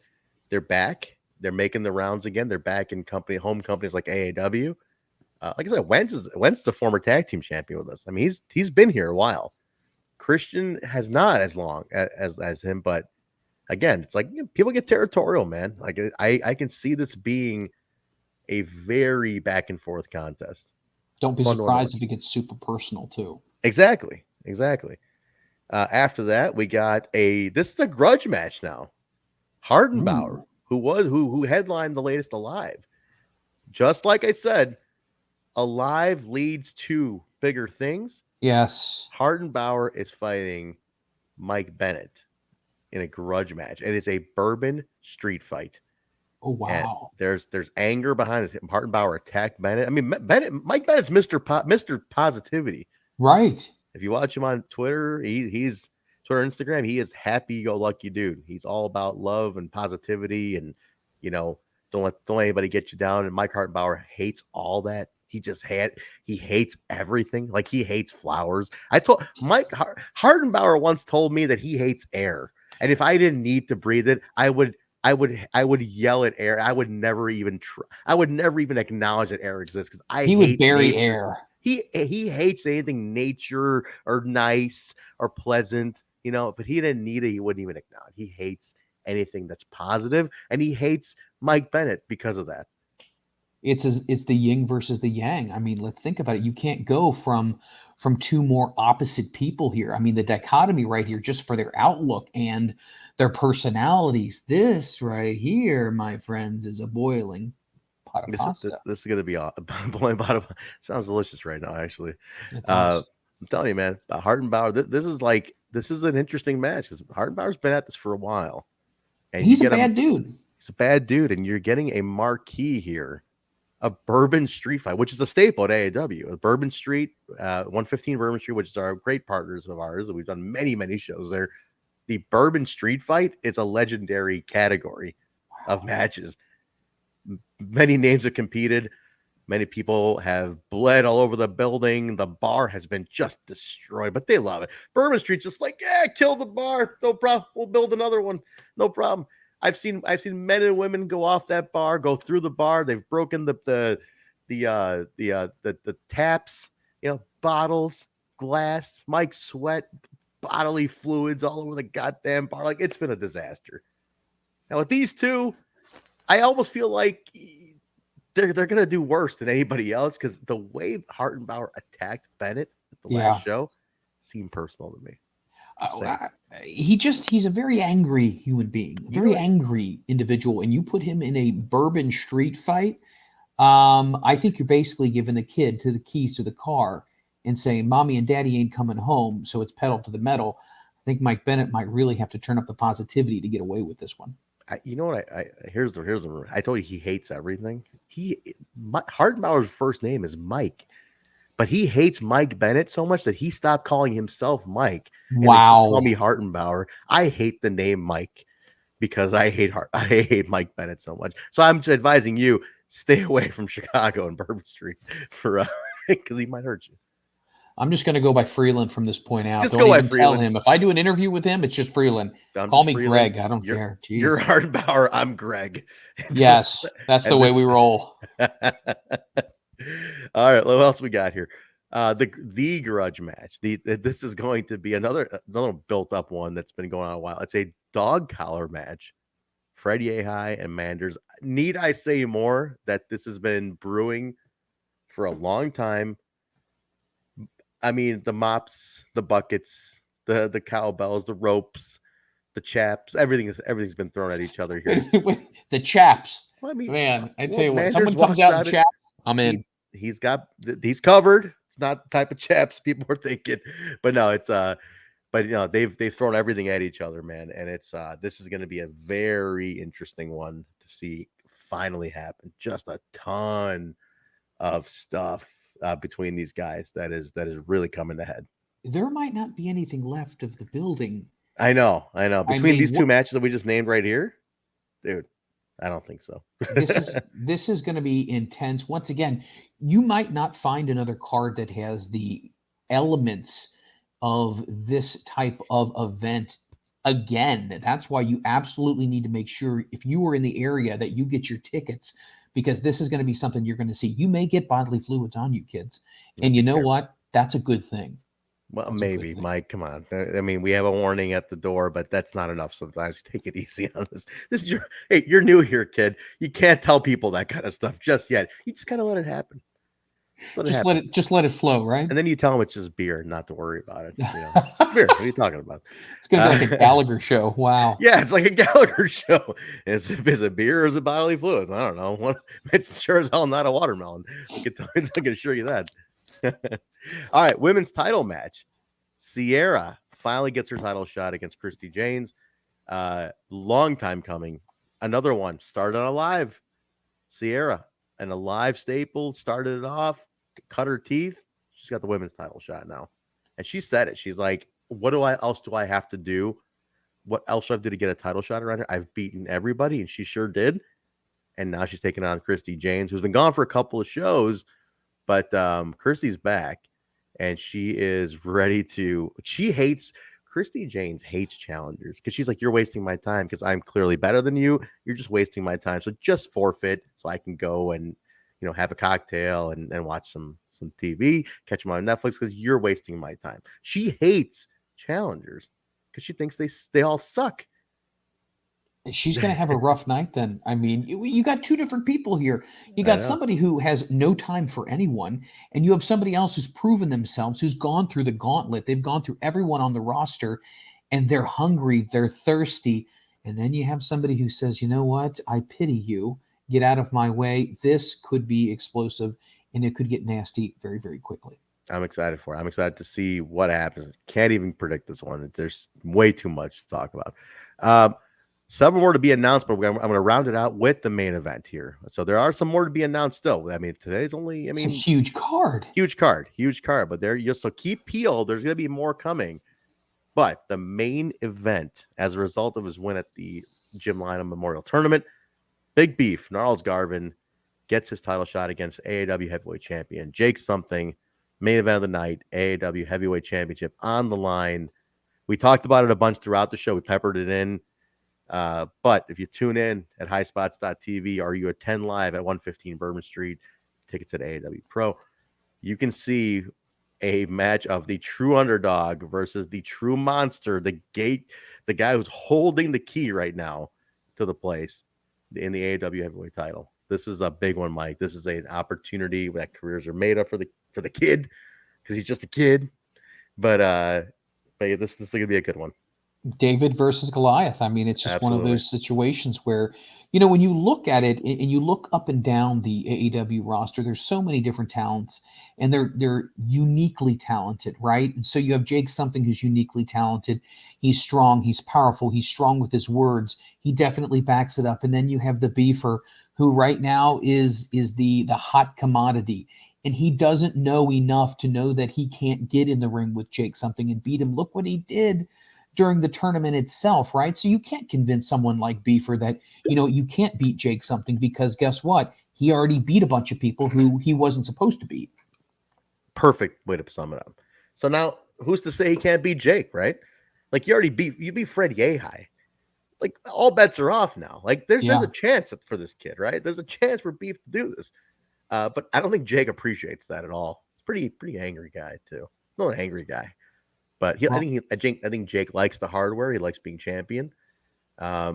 S2: they're back. They're making the rounds again. They're back in home companies like AAW. Like I said, Wentz is the former tag team champion with us. I mean, he's been here a while. Christian has not as long as him, but again, it's like people get territorial, man. Like I can see this being a very back and forth contest.
S1: Don't be surprised if it gets super personal too.
S2: Exactly. After that, we got this is a grudge match now. Hardenbauer, who headlined the latest Alive. Just like I said, Alive leads to bigger things.
S1: Yes.
S2: Hardenbauer is fighting Mike Bennett in a grudge match. It is a Bourbon Street fight.
S1: Oh wow.
S2: And there's anger behind it. Hartenbauer attacked Bennett. I mean, Mike Bennett's Mr. Positivity.
S1: Right.
S2: If you watch him on Twitter, he's Twitter, Instagram, he is happy-go-lucky dude. He's all about love and positivity, and don't let anybody get you down. And Mike Hartenbauer hates all that. He hates everything. Like, he hates flowers. I told Mike Hartenbauer once told me that he hates air, and if I didn't need to breathe it, I would yell at air. I would never even acknowledge that air exists, because
S1: he would bury air.
S2: He hates anything nature or nice or pleasant, but he didn't need it. He wouldn't even acknowledge. He hates anything that's positive, and he hates Mike Bennett because of that.
S1: It's the yin versus the yang. I mean, let's think about it. You can't go from two more opposite people here. I mean, the dichotomy right here, just for their outlook and their personalities. This right here, my friends, is a boiling pot of pasta.
S2: This is going to be a boiling pot of. Sounds delicious right now, actually.
S1: I'm
S2: telling you, man, Hartenbauer. This is an interesting match, because Hartenbauer's been at this for a while, and
S1: he's a bad dude.
S2: He's a bad dude, and you're getting a marquee here. A Bourbon Street fight, which is a staple at AAW. A Bourbon Street, 115 Bourbon Street, which is our great partners of ours. We've done many, many shows there. The Bourbon Street fight is a legendary category of matches. Many names have competed. Many people have bled all over the building. The bar has been just destroyed, but they love it. Bourbon Street's just like, yeah, kill the bar. No problem. We'll build another one. No problem. I've seen men and women go off that bar, go through the bar. They've broken the taps, bottles, glass. Mike sweat, bodily fluids all over the goddamn bar. Like, it's been a disaster. Now with these two, I almost feel like they're gonna do worse than anybody else, because the way Hartenbauer attacked Bennett at the last show seemed personal to me.
S1: He's a very angry human being, a very angry individual, and you put him in a Bourbon Street fight. I think you're basically giving the kid the keys to the car and saying, "Mommy and Daddy ain't coming home," so it's pedal to the metal. I think Mike Bennett might really have to turn up the positivity to get away with this one.
S2: You know what? Here's the rumor. I told you he hates everything. Hartenbauer's first name is Mike, but he hates Mike Bennett so much that he stopped calling himself Mike.
S1: Wow.
S2: Call me Hartenbauer. I hate the name Mike because I hate Mike Bennett so much. So I'm just advising you, stay away from Chicago and Bourbon Street because he might hurt you.
S1: I'm just going to go by Freland from this point out.
S2: Just
S1: don't
S2: go
S1: even
S2: by
S1: tell
S2: Freland.
S1: him. If I do an interview with him, it's just Freland. Call me
S2: Freland.
S1: Greg. I don't care. Jeez.
S2: You're Hartenbauer. I'm Greg.
S1: Yes, that's the way we roll.
S2: All right, what else we got here? The grudge match. This is going to be another built up one that's been going on a while. It's a dog collar match. Fred Yehai and Manders. Need I say more that this has been brewing for a long time? I mean, the mops, the buckets, the cowbells, the ropes, the chaps, everything's been thrown at each other here.
S1: The chaps.
S2: Well, I mean,
S1: man, I tell you what,
S2: Manders
S1: someone comes out and chaps, I'm in.
S2: He's covered. It's not the type of chaps people are thinking, but no, it's but they've thrown everything at each other, man, and it's this is going to be a very interesting one to see finally happen. Just a ton of stuff between these guys that is really coming to head.
S1: There might not be anything left of the building.
S2: I know. Between these two matches that we just named right here, dude, I don't think so.
S1: This is going to be intense. Once again, you might not find another card that has the elements of this type of event again. That's why you absolutely need to make sure, if you are in the area, that you get your tickets, because this is going to be something you're going to see. You may get bodily fluids on you, kids. And you know what? That's a good thing.
S2: Well, maybe, Mike, come on. I mean, we have a warning at the door, but that's not enough sometimes. Take it easy on this. This is you're new here, kid. You can't tell people that kind of stuff just yet. You just got to let it happen.
S1: Just let it flow, right?
S2: And then you tell them it's just beer, not to worry about it. It's just beer. What are you talking about?
S1: It's gonna be like a Gallagher show. Wow.
S2: Yeah, it's like a Gallagher show. Is it beer or is it bodily fluids? I don't know. It's sure as hell not a watermelon. I can assure you that. All right, women's title match. Sierra finally gets her title shot against Christy Janes. Long time coming. Another one started on a live. Sierra, and a live staple, started it off, cut her teeth. She's got the women's title shot now. And she said it. She's like, what else do I have to do? What else should I do to get a title shot around here? I've beaten everybody, and she sure did. And now she's taking on Christy Janes, who's been gone for a couple of shows, but Christy's back, and she is ready to. Christy Janes hates challengers because she's like, you're wasting my time because I'm clearly better than you. You're just wasting my time. So just forfeit so I can go and, have a cocktail and watch some TV, catch them on Netflix because you're wasting my time. She hates challengers because she thinks they all suck.
S1: She's going to have a rough night then. I mean, you got two different people here. You got somebody who has no time for anyone, and you have somebody else who's proven themselves, who's gone through the gauntlet. They've gone through everyone on the roster, and they're hungry, they're thirsty. And then you have somebody who says, you know what? I pity you. Get out of my way. This could be explosive, and it could get nasty very, very quickly.
S2: I'm excited for it. I'm excited to see what happens. Can't even predict this one. There's way too much to talk about. Several more to be announced, but I'm going to round it out with the main event here. So there are some more to be announced still. I mean, today's only,
S1: it's a huge card.
S2: Huge card. But so keep peeled. There's going to be more coming. But the main event, as a result of his win at the Jim Lynam Memorial Tournament, Big Beef, Gnarls Garvin, gets his title shot against AAW Heavyweight Champion Jake Something. Main event of the night, AAW Heavyweight Championship on the line. We talked about it a bunch throughout the show. We peppered it in. But if you tune in at highspots.tv or you attend live at 115 Bourbon Street, tickets at AAW Pro, you can see a match of the true underdog versus the true monster, the guy who's holding the key right now to the place in the AAW Heavyweight title. This is a big one, Mike. This is an opportunity that careers are made up for the kid because he's just a kid. But this is going to be a good one.
S1: David versus Goliath. I mean, it's just
S2: Absolutely.
S1: one of those situations where, when you look at it and you look up and down the AAW roster, there's so many different talents, and they're uniquely talented, right? And so you have Jake Something who's uniquely talented. He's strong. He's powerful. He's strong with his words. He definitely backs it up. And then you have the Beefer, who right now is the hot commodity. And he doesn't know enough to know that he can't get in the ring with Jake Something and beat him. Look what he did during the tournament itself, right? So you can't convince someone like Beefer that, you can't beat Jake Something because guess what? He already beat a bunch of people who he wasn't supposed to beat.
S2: Perfect way to sum it up. So now who's to say he can't beat Jake, right? Like you beat Fred Yehai. Like all bets are off now. Like there's a chance for this kid, right? There's a chance for Beef to do this. But I don't think Jake appreciates that at all. He's pretty angry guy too. Not an angry guy. But I think Jake likes the hardware. He likes being champion. I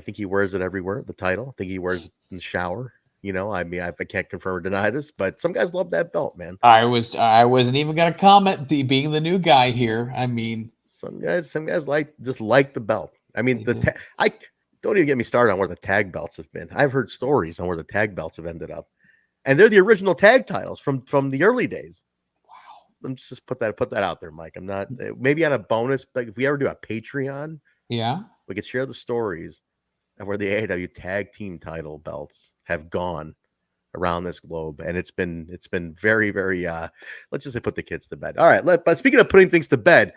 S2: think he wears it everywhere. The title. I think he wears it in the shower. I mean, I can't confirm or deny this, but some guys love that belt, man.
S1: I wasn't even going to comment. Being the new guy here, I mean,
S2: some guys like the belt. I mean, I don't even get me started on where the tag belts have been. I've heard stories on where the tag belts have ended up, and they're the original tag titles from the early days. Let's just put that out there, Mike. I'm not maybe on a bonus, like if we ever do a Patreon, we could share the stories of where the AAW tag team title belts have gone around this globe, and it's been very, very let's just say put the kids to bed. All right, but speaking of putting things to bed,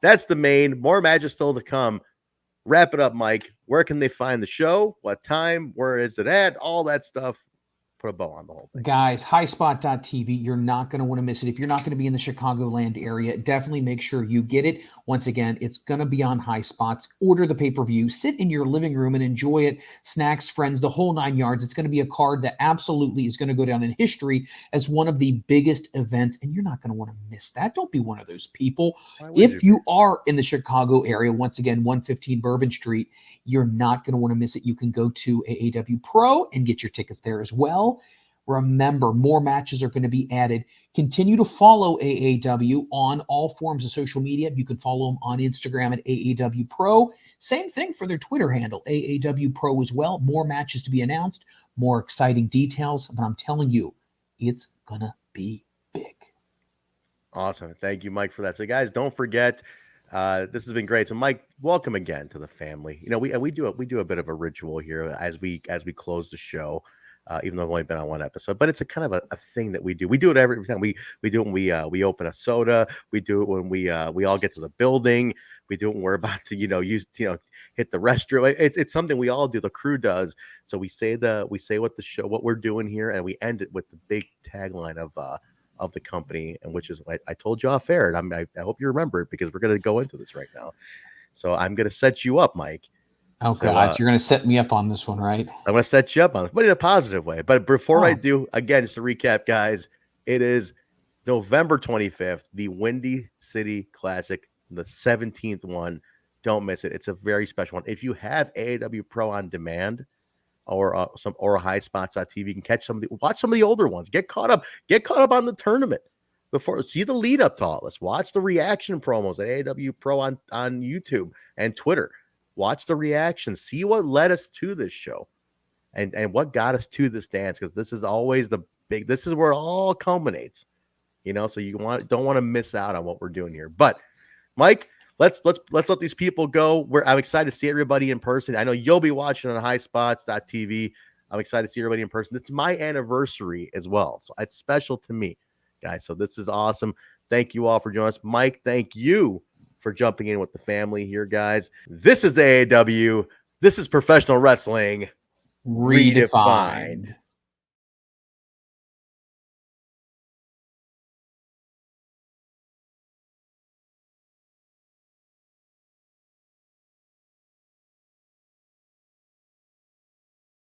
S2: that's the main. More magic still to come. Wrap it up, Mike. Where can they find the show? What time? Where is it at? All that stuff. Put a bow on the whole thing.
S1: Guys, highspot.tv, you're not going to want to miss it. If you're not going to be in the Chicagoland area, definitely make sure you get it. Once again, it's going to be on High Spots. Order the pay-per-view. Sit in your living room and enjoy it. Snacks, friends, the whole 9 yards. It's going to be a card that absolutely is going to go down in history as one of the biggest events, and you're not going to want to miss that. Don't be one of those people. If you are in the Chicago area, once again, 115 Bourbon Street, you're not going to want to miss it. You can go to AAW Pro and get your tickets there as well. Remember, more matches are going to be added. Continue to follow AAW on all forms of social media. You can follow them on Instagram at AAW Pro. Same thing for their Twitter handle, AAW Pro as well. More matches to be announced, more exciting details. But I'm telling you, it's going to be big.
S2: Awesome. Thank you, Mike, for that. So, guys, don't forget, this has been great. So, Mike, welcome again to the family. You know, we do a bit of a ritual here as we close the show. Even though I've only been on one episode, but it's a kind of a thing that we do. We do it every time. We do it when we open a soda. We do it when we all get to the building. We do it when we're about to hit the restroom. It's something we all do. The crew does. So we say what we're doing here, and we end it with the big tagline of the company, and which is I told you off air, and I hope you remember it because we're going to go into this right now. So I'm going to set you up, Mike.
S1: Oh, so, God, you're going to set me up on this one, right?
S2: I'm going to set you up on this, but in a positive way. But before I do, again, just to recap, guys, it is November 25th, the Windy City Classic, the 17th one. Don't miss it. It's a very special one. If you have AAW Pro on demand or highspots.tv, you can watch some of the older ones. Get caught up on the tournament. See the lead up to all this. Watch the reaction promos at AAW Pro on YouTube and Twitter. Watch the reactions, see what led us to this show and what got us to this dance. Because this is always this is where it all culminates, so you don't want to miss out on what we're doing here. But Mike, let's let these people go. I'm excited to see everybody in person. I know you'll be watching on highspots.tv. I'm excited to see everybody in person. It's my anniversary as well. So it's special to me, guys. So this is awesome. Thank you all for joining us. Mike, thank you for jumping in with the family here, guys. This is AAW. This is professional wrestling
S1: redefined.